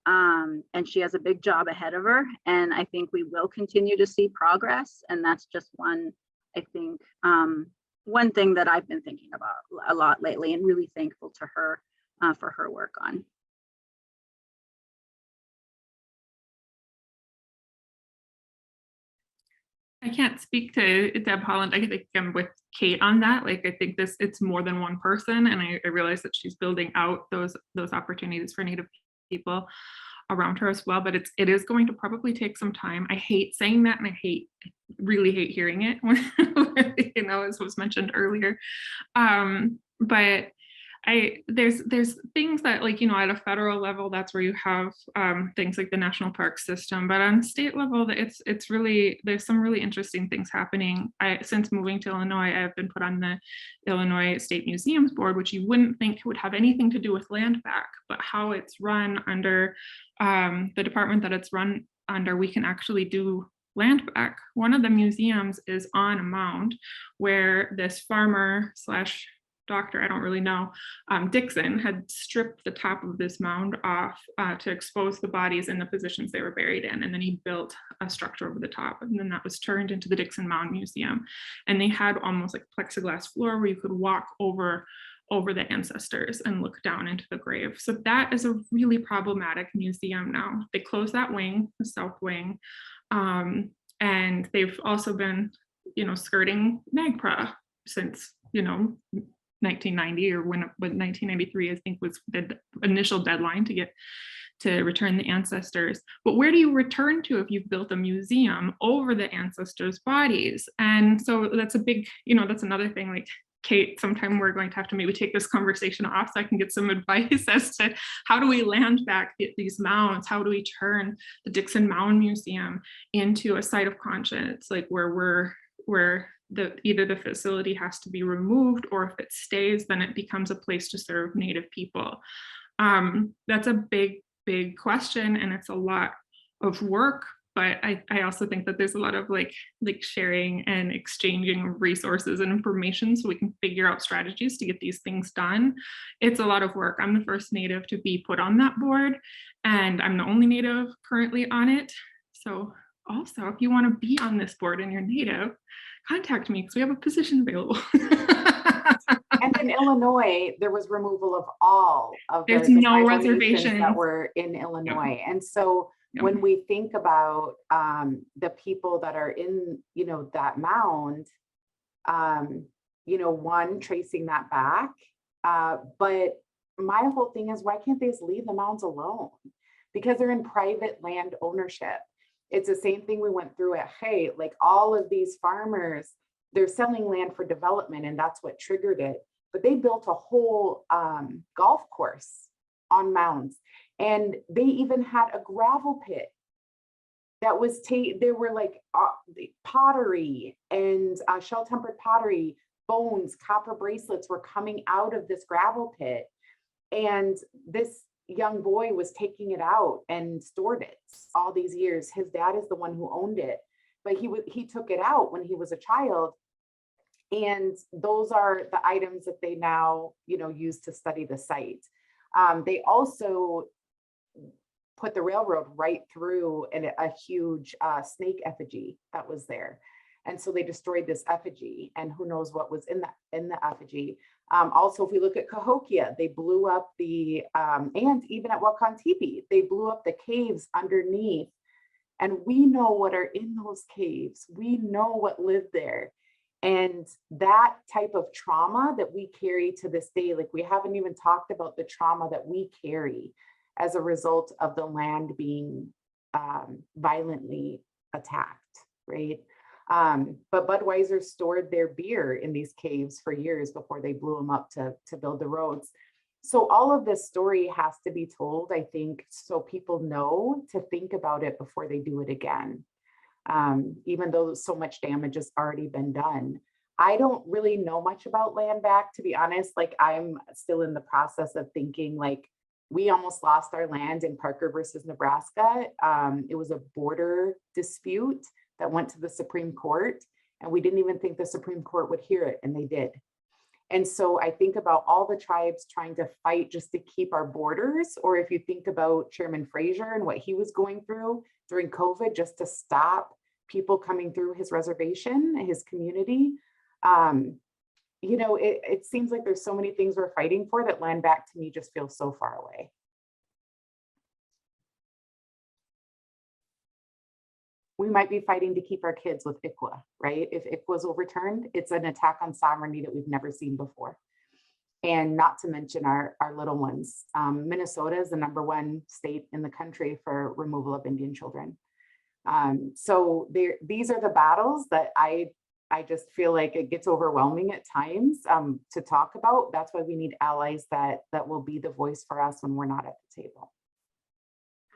And she has a big job ahead of her. And I think we will continue to see progress. And that's just one thing that I've been thinking about a lot lately, and really thankful to her for her work on. I can't speak to Deb Holland. I think I'm with Kate on that. Like, I think it's more than one person, and I realize that she's building out those opportunities for Native people around her as well. But it is going to probably take some time. I hate saying that, and I really hate hearing it when, as was mentioned earlier. But there's things that, like, at a federal level, that's where you have things like the national park system, but on state level, it's really, there's some really interesting things happening. Since moving to Illinois, I've been put on the Illinois State Museums Board, which you wouldn't think would have anything to do with land back, but how it's run under the department that it's run under, we can actually do land back. One of the museums is on a mound where this farmer slash doctor, I don't really know, Dixon had stripped the top of this mound off to expose the bodies in the positions they were buried in. And then he built a structure over the top, and then that was turned into the Dixon Mound Museum. And they had almost like plexiglass floor where you could walk over the ancestors and look down into the grave. So that is a really problematic museum now. They closed that wing, the south wing, and they've also been, skirting NAGPRA since, 1990, or when 1993, I think, was the initial deadline to return the ancestors. But where do you return to if you've built a museum over the ancestors' bodies? And so that's a big, that's another thing. Like, Kate, sometime we're going to have to maybe take this conversation off so I can get some advice as to how do we land back these mounds? How do we turn the Dixon Mound Museum into a site of conscience, like where either the facility has to be removed, or if it stays, then it becomes a place to serve Native people. That's a big question, and it's a lot of work. But I also think that there's a lot of like sharing and exchanging resources and information so we can figure out strategies to get these things done. It's a lot of work. I'm the first Native to be put on that board, and I'm the only Native currently on it. So also, if you want to be on this board and you're Native, contact me because we have a position available. And in Illinois, there was removal of all of there's the no reservations reservations that were in Illinois. Yep. And so when we think about the people that are in, that mound, one, tracing that back. But my whole thing is, why can't they just leave the mounds alone? Because they're in private land ownership. It's the same thing we went through at Hay. Like, all of these farmers, they're selling land for development, and that's what triggered it. But they built a whole golf course on mounds, and they even had a gravel pit that was there were like pottery and shell-tempered pottery, bones, copper bracelets were coming out of this gravel pit, and this young boy was taking it out and stored it all these years. His dad is the one who owned it, but he took it out when he was a child. And those are the items that they now, use to study the site. They also put the railroad right through a huge snake effigy that was there. And so they destroyed this effigy, and who knows what was in the effigy. Also, if we look at Cahokia, they blew up and even at Wakantipi, they blew up the caves underneath. And we know what are in those caves. We know what lived there. And that type of trauma that we carry to this day, like, we haven't even talked about the trauma that we carry as a result of the land being violently attacked. right? But Budweiser stored their beer in these caves for years before they blew them up to build the roads. So all of this story has to be told, I think, so people know to think about it before they do it again. Even though so much damage has already been done. I don't really know much about land back, to be honest. Like, I'm still in the process of thinking, like, we almost lost our land in Parker versus Nebraska. It was a border dispute that went to the Supreme Court, and we didn't even think the Supreme Court would hear it, and they did. And so I think about all the tribes trying to fight just to keep our borders, or if you think about Chairman Fraser and what he was going through during COVID, just to stop people coming through his reservation, his community. You know, it seems like there's so many things we're fighting for that land back to me just feels so far away. We might be fighting to keep our kids with ICWA, right? If ICWA is overturned, it's an attack on sovereignty that we've never seen before. And not to mention our little ones. Minnesota is the #1 state in the country for removal of Indian children. So these are the battles that I just feel like it gets overwhelming at times to talk about. That's why we need allies that will be the voice for us when we're not at the table.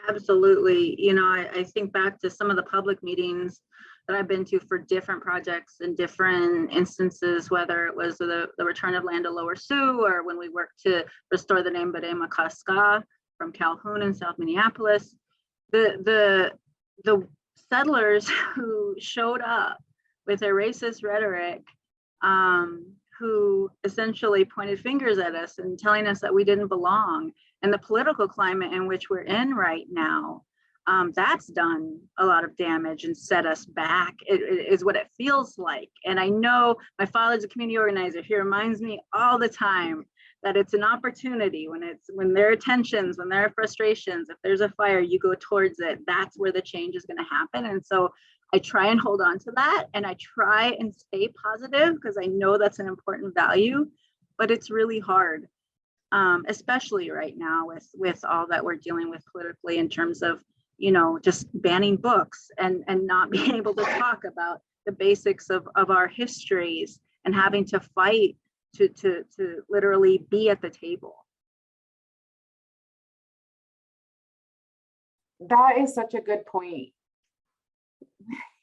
Absolutely. You know, I think back to some of the public meetings that I've been to for different projects in different instances, whether it was the return of land to Lower Sioux, or when we worked to restore the name Bade Makaska from Calhoun in South Minneapolis. The settlers who showed up with their racist rhetoric, who essentially pointed fingers at us and telling us that we didn't belong, and the political climate in which we're in right now, that's done a lot of damage and set us back. It is what it feels like. And I know my father's a community organizer. He reminds me all the time that it's an opportunity when there are tensions, when there are frustrations, if there's a fire, you go towards it. That's where the change is going to happen. And so I try and hold on to that, and I try and stay positive because I know that's an important value, but it's really hard, especially right now with all that we're dealing with politically in terms of, you know, just banning books and not being able to talk about the basics of our histories and having to fight to literally be at the table. That is such a good point.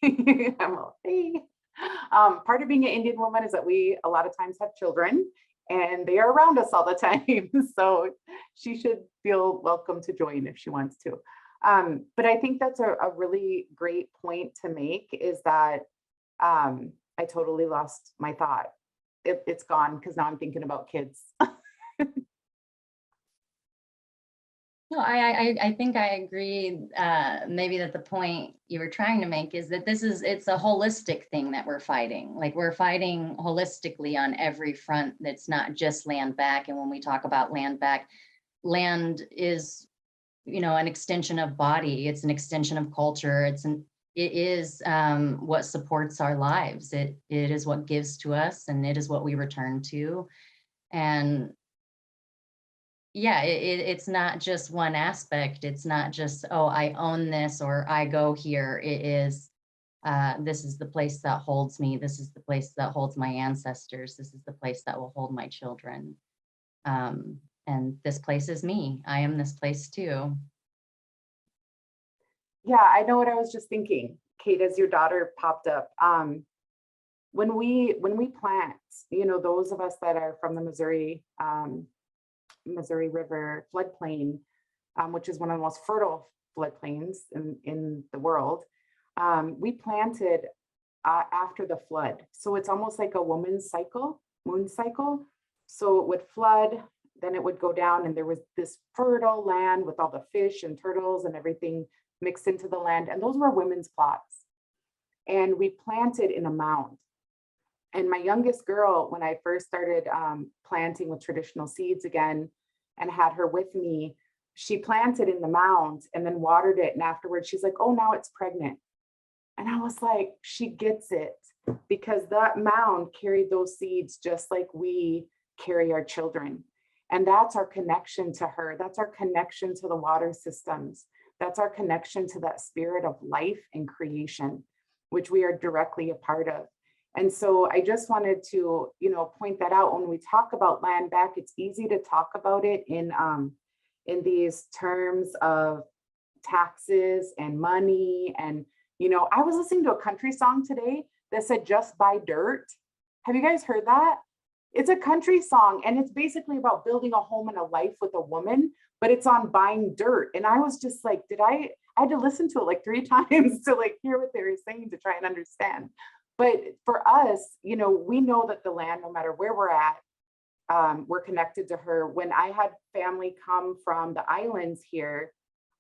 Part of being an Indian woman is that we a lot of times have children and they are around us all the time. So she should feel welcome to join if she wants to. But I think that's a really great point to make, is that I totally lost my thought. It's gone because now I'm thinking about kids. No, I think I agree. Maybe that the point you were trying to make is that it's a holistic thing that we're fighting. Like, we're fighting holistically on every front. That's not just land back. And when we talk about land back, land is, you know, an extension of body. It's an extension of culture. It is what supports our lives. It is what gives to us, and it is what we return to. And yeah, it's not just one aspect. It's not just, oh, I own this or I go here. It is, this is the place that holds me. This is the place that holds my ancestors. This is the place that will hold my children. And this place is me. I am this place too. Yeah, I know what I was just thinking, Kate, as your daughter popped up. When we plant, you know, those of us that are from the Missouri River floodplain, which is one of the most fertile floodplains in the world, we planted after the flood. So it's almost like a moon cycle. So it would flood, then it would go down, and there was this fertile land with all the fish and turtles and everything mixed into the land. And those were women's plots. And we planted in a mound. And my youngest girl, when I first started planting with traditional seeds again and had her with me, she planted in the mound and then watered it. And afterwards she's like, oh, now it's pregnant. And I was like, she gets it, because that mound carried those seeds just like we carry our children. And that's our connection to her. That's our connection to the water systems. That's our connection to that spirit of life and creation. which we are directly a part of. And so I just wanted to, point that out. When we talk about land back, it's easy to talk about it in these terms of taxes and money. And, I was listening to a country song today that said, just buy dirt. Have you guys heard that? It's a country song, and it's basically about building a home and a life with a woman, but it's on buying dirt. And I was just like, I had to listen to it like 3 times to like hear what they were saying to try and understand. But for us, we know that the land, no matter where we're at, we're connected to her. When I had family come from the islands here,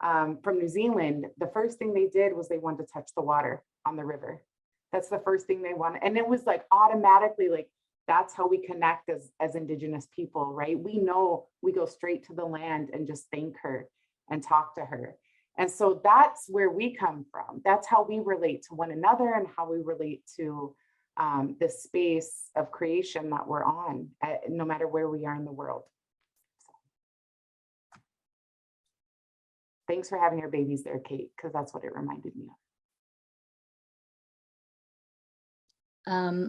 from New Zealand, the first thing they did was they wanted to touch the water on the river. That's the first thing they wanted. And it was like automatically, like, that's how we connect as Indigenous people, right? We know we go straight to the land and just thank her and talk to her. And so that's where we come from. That's how we relate to one another and how we relate to this space of creation that we're on, no matter where we are in the world. So. Thanks for having your babies there, Kate, because that's what it reminded me of.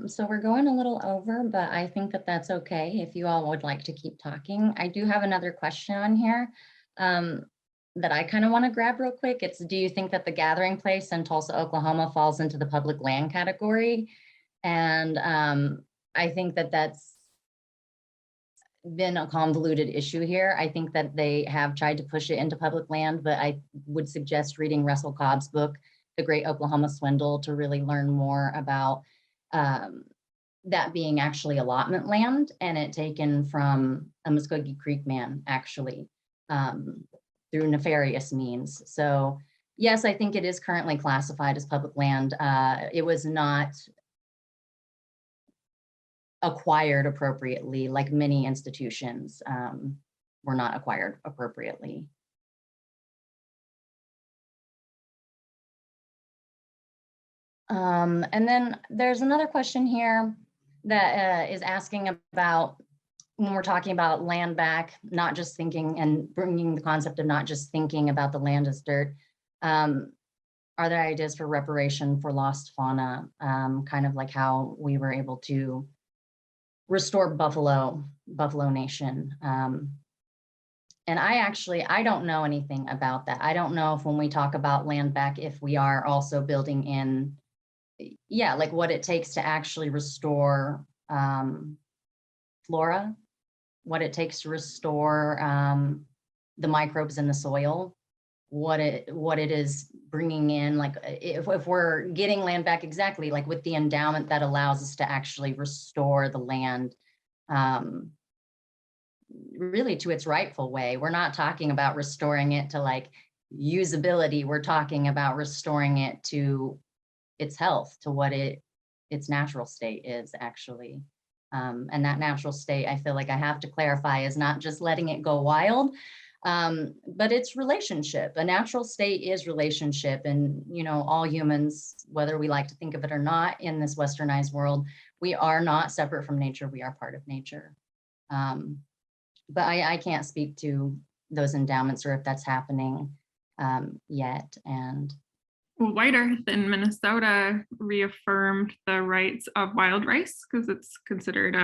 So we're going a little over, but I think that that's okay if you all would like to keep talking. I do have another question on here that I kind of want to grab real quick. It's, do you think that the gathering place in Tulsa, Oklahoma falls into the public land category? And I think that that's been a convoluted issue here. I think that they have tried to push it into public land, but I would suggest reading Russell Cobb's book, The Great Oklahoma Swindle, to really learn more about that being actually allotment land, and it taken from a Muskogee Creek man, actually, through nefarious means. So yes, I think it is currently classified as public land. It was not acquired appropriately, like many institutions were not acquired appropriately. And then there's another question here that is asking about, when we're talking about land back, not just thinking and bringing the concept of not just thinking about the land as dirt. Are there ideas for reparation for lost fauna? Kind of like how we were able to restore Buffalo Nation. And I don't know anything about that. I don't know if when we talk about land back, if we are also building in, yeah, like what it takes to actually restore flora, what it takes to restore the microbes in the soil, what it is bringing in, like if we're getting land back exactly, like with the endowment that allows us to actually restore the land really to its rightful way. We're not talking about restoring it to like usability. We're talking about restoring it to its health, to what its natural state is actually. And that natural state, I feel like I have to clarify, is not just letting it go wild, but it's relationship. A natural state is relationship. And, all humans, whether we like to think of it or not, in this westernized world, we are not separate from nature. We are part of nature. But I can't speak to those endowments or if that's happening yet. And Well, White Earth in Minnesota reaffirmed the rights of wild rice because it's considered,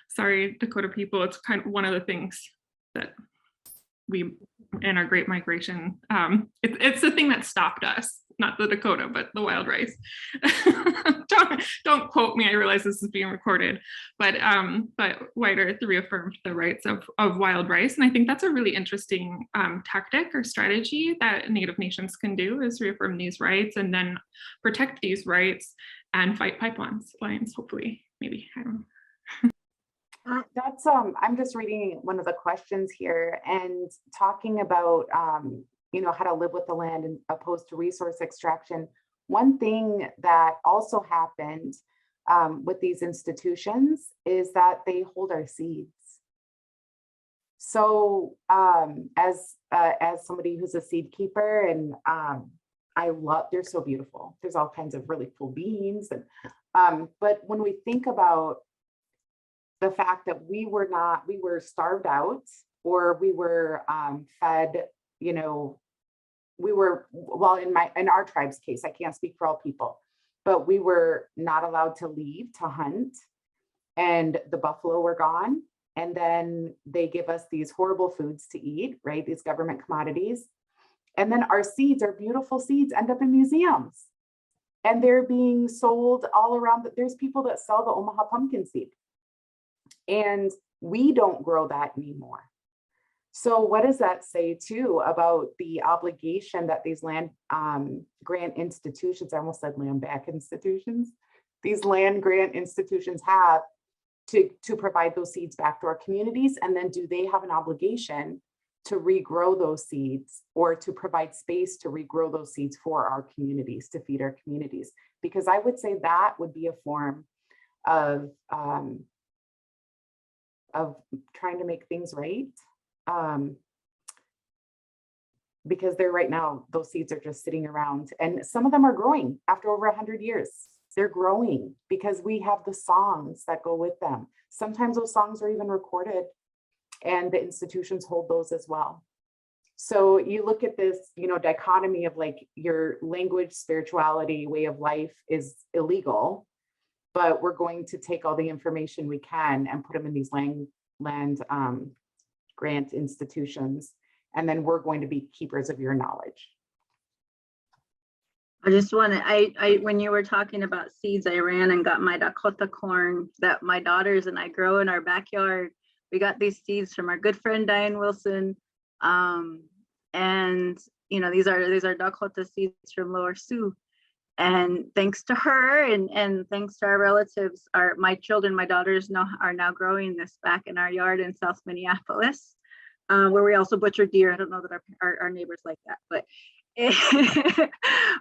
sorry, Dakota people, it's kind of one of the things that we, in our Great Migration, it's the thing that stopped us, not the Dakota, but the wild rice. don't quote me, I realize this is being recorded, but White Earth reaffirmed the rights of wild rice. And I think that's a really interesting tactic or strategy that Native nations can do, is reaffirm these rights and then protect these rights and fight lines, hopefully, maybe, I don't know. That's I'm just reading one of the questions here and talking about how to live with the land and opposed to resource extraction. One thing that also happened with these institutions is that they hold our seeds. So as somebody who's a seed keeper, and they're so beautiful. There's all kinds of really cool beans, and but when we think about the fact that we were starved out, or we were fed, well, in our tribe's case, I can't speak for all people, but we were not allowed to leave to hunt, and the buffalo were gone. And then they give us these horrible foods to eat, right? These government commodities. And then our seeds, our beautiful seeds, end up in museums. And they're being sold all around. There's people that sell the Omaha pumpkin seed. And we don't grow that anymore. So what does that say too about the obligation that these land grant institutions, I almost said land back institutions, these land grant institutions have to provide those seeds back to our communities? And then do they have an obligation to regrow those seeds, or to provide space to regrow those seeds for our communities, to feed our communities? Because I would say that would be a form of trying to make things right. Because they're right now, those seeds are just sitting around, and some of them are growing after over 100 years. They're growing because we have the songs that go with them. Sometimes those songs are even recorded, and the institutions hold those as well. So you look at this, dichotomy of like your language, spirituality, way of life is illegal, but we're going to take all the information we can and put them in these land grant institutions, and then we're going to be keepers of your knowledge. I just want to, when you were talking about seeds, I ran and got my Dakota corn that my daughters and I grow in our backyard. We got these seeds from our good friend Diane Wilson. And these are Dakota seeds from Lower Sioux. And thanks to her and thanks to our relatives, my daughters are now growing this back in our yard in South Minneapolis, where we also butcher deer. I don't know that our neighbors like that, but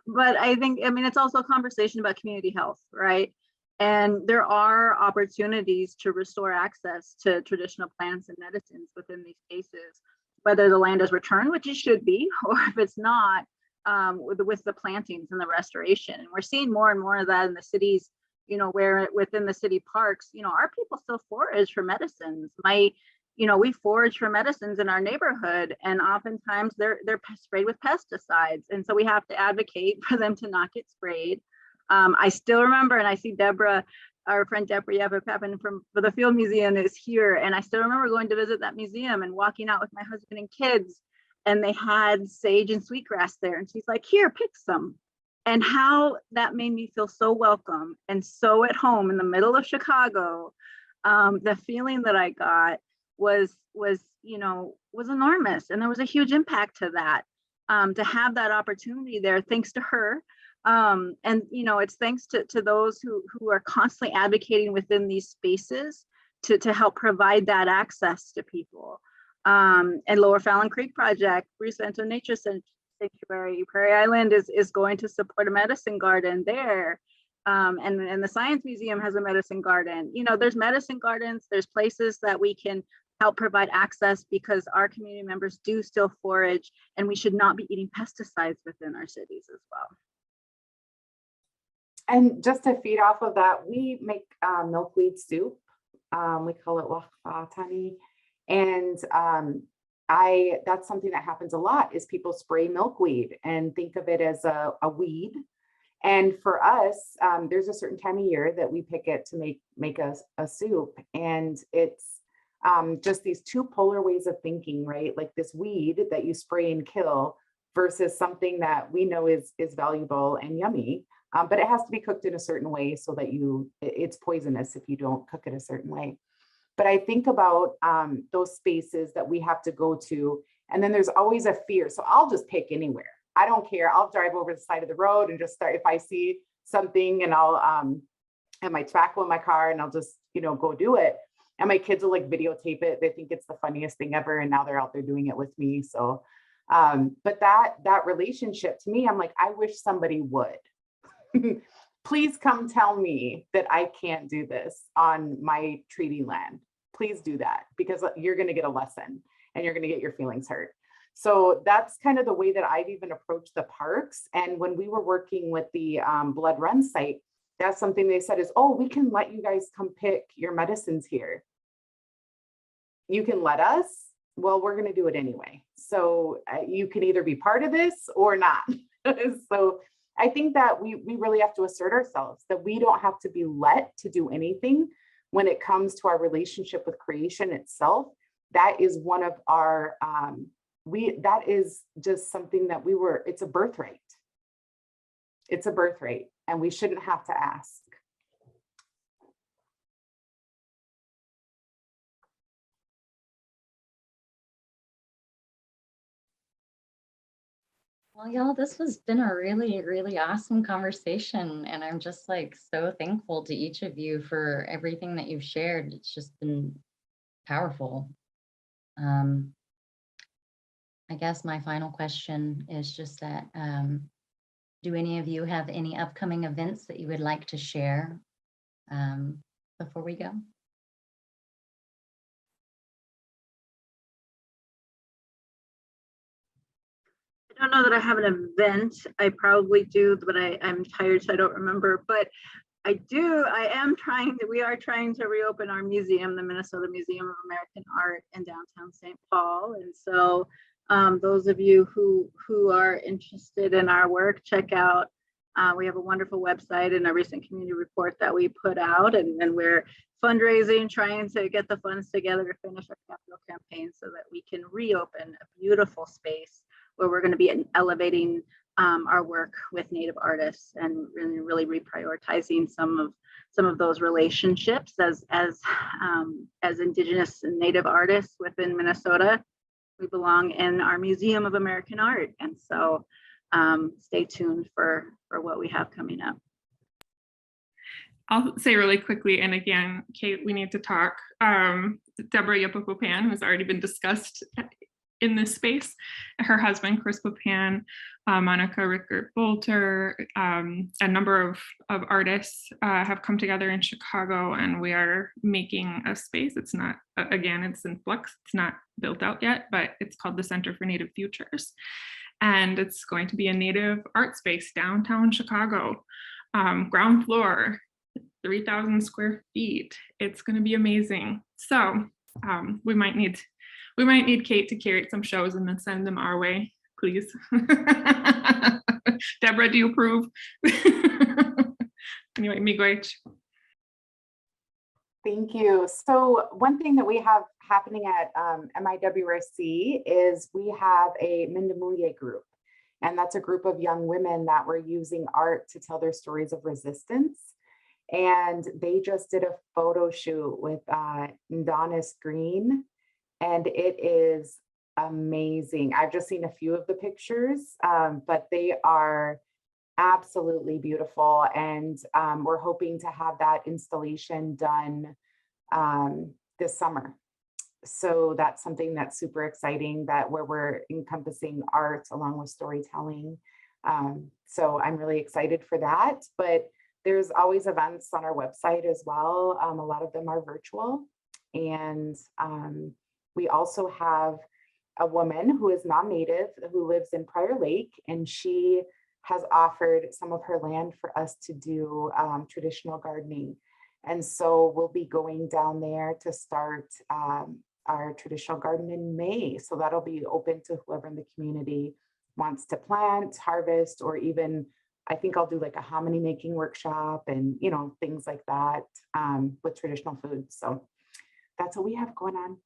but I think, it's also a conversation about community health, right? And there are opportunities to restore access to traditional plants and medicines within these cases, whether the land is returned, which it should be, or if it's not, with the plantings and the restoration. And we're seeing more and more of that in the cities, where within the city parks, our people still forage for medicines. We forage for medicines in our neighborhood, and oftentimes they're sprayed with pesticides. And so we have to advocate for them to not get sprayed. I still remember, and I see Deborah, our friend Deborah Yeva-Pepin from the Field Museum is here. And I still remember going to visit that museum and walking out with my husband and kids, and they had sage and sweetgrass there. And she's like, here, pick some. And how that made me feel so welcome and so at home in the middle of Chicago. The feeling that I got was enormous. And there was a huge impact to that, to have that opportunity there, thanks to her. And it's thanks to those who are constantly advocating within these spaces to help provide that access to people. And Lower Fallon Creek Project, Rio Santo Nature Sanctuary, Prairie Island is going to support a medicine garden there. And the Science Museum has a medicine garden. There's medicine gardens, there's places that we can help provide access, because our community members do still forage, and we should not be eating pesticides within our cities as well. And just to feed off of that, we make milkweed soup. We call it wakatani. And that's something that happens a lot, is people spray milkweed and think of it as a weed. And for us, there's a certain time of year that we pick it to make a soup. And it's just these two polar ways of thinking, right? Like this weed that you spray and kill versus something that we know is valuable and yummy. But it has to be cooked in a certain way so that it's poisonous if you don't cook it a certain way. But I think about those spaces that we have to go to, and then there's always a fear. So I'll just pick anywhere. I don't care. I'll drive over the side of the road and just start, if I see something, and I'll have my tobacco in my car, and I'll just, go do it. And my kids will like videotape it. They think it's the funniest thing ever. And now they're out there doing it with me. So, but that relationship to me, I'm like, I wish somebody would. Please come tell me that I can't do this on my treaty land. Please do that, because you're going to get a lesson and you're going to get your feelings hurt. So that's kind of the way that I've even approached the parks. And when we were working with the Blood Run site, that's something they said is, oh, we can let you guys come pick your medicines here. You can let us? Well, we're going to do it anyway. So you can either be part of this or not. So I think that we really have to assert ourselves, that we don't have to be let to do anything when it comes to our relationship with creation itself. That is one of our, that is just something that it's a birthright. It's a birthright, and we shouldn't have to ask. Well, y'all, this has been a really, really awesome conversation. And I'm just like so thankful to each of you for everything that you've shared. It's just been powerful. I guess my final question is just that, do any of you have any upcoming events that you would like to share before we go? I don't know that I have an event. I probably do, but I'm tired, so I don't remember. But we are trying to reopen our museum, the Minnesota Museum of American Art in downtown St. Paul. And so those of you who are interested in our work, check out, we have a wonderful website and a recent community report that we put out, and we're fundraising, trying to get the funds together to finish our capital campaign so that we can reopen a beautiful space where we're going to be elevating our work with Native artists and really reprioritizing some of those relationships as Indigenous and Native artists within Minnesota. We belong in our Museum of American Art, and so stay tuned for what we have coming up. I'll say really quickly, and again, Kate, we need to talk. Deborah Yapopopan, who's already been discussed in this space, her husband, Chris Popan, Monica Rickert-Bolter, a number of artists have come together in Chicago, and we are making a space. It's not, again, it's in flux. It's not built out yet, but it's called the Center for Native Futures. And it's going to be a Native art space downtown Chicago, ground floor, 3,000 square feet. It's going to be amazing. So we might need Kate to curate some shows and then send them our way, please. Deborah, do you approve? Anyway, miigwech. Thank you. So one thing that we have happening at MIWRC is we have a Mindamuye group, and that's a group of young women that were using art to tell their stories of resistance. And they just did a photo shoot with Ndonis Green, and it is amazing. I've just seen a few of the pictures, but they are absolutely beautiful. And we're hoping to have that installation done this summer. So that's something that's super exciting, that where we're encompassing art along with storytelling. So I'm really excited for that. But there's always events on our website as well. A lot of them are virtual. And we also have a woman who is non-native who lives in Prior Lake, and she has offered some of her land for us to do traditional gardening. And so we'll be going down there to start our traditional garden in May. So that'll be open to whoever in the community wants to plant, harvest, or even, I think I'll do like a hominy making workshop and, you know, things like that with traditional foods. So that's what we have going on.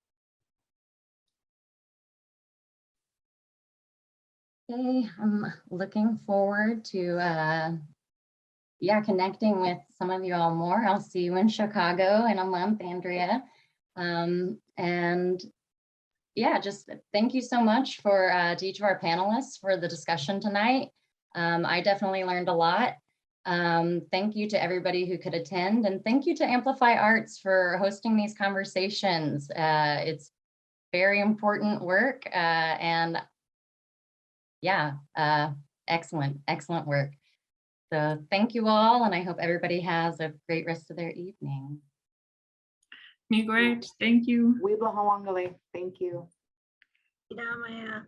Okay, I'm looking forward to connecting with some of you all more. I'll see you in Chicago in a month, Andrea. And yeah, just thank you so much to each of our panelists for the discussion tonight. I definitely learned a lot. Thank you to everybody who could attend, and thank you to Amplify Arts for hosting these conversations. It's very important work, and yeah, excellent work. So thank you all, and I hope everybody has a great rest of their evening. Miigwech, thank you. Weebla Hawangale, thank you. Idamaya.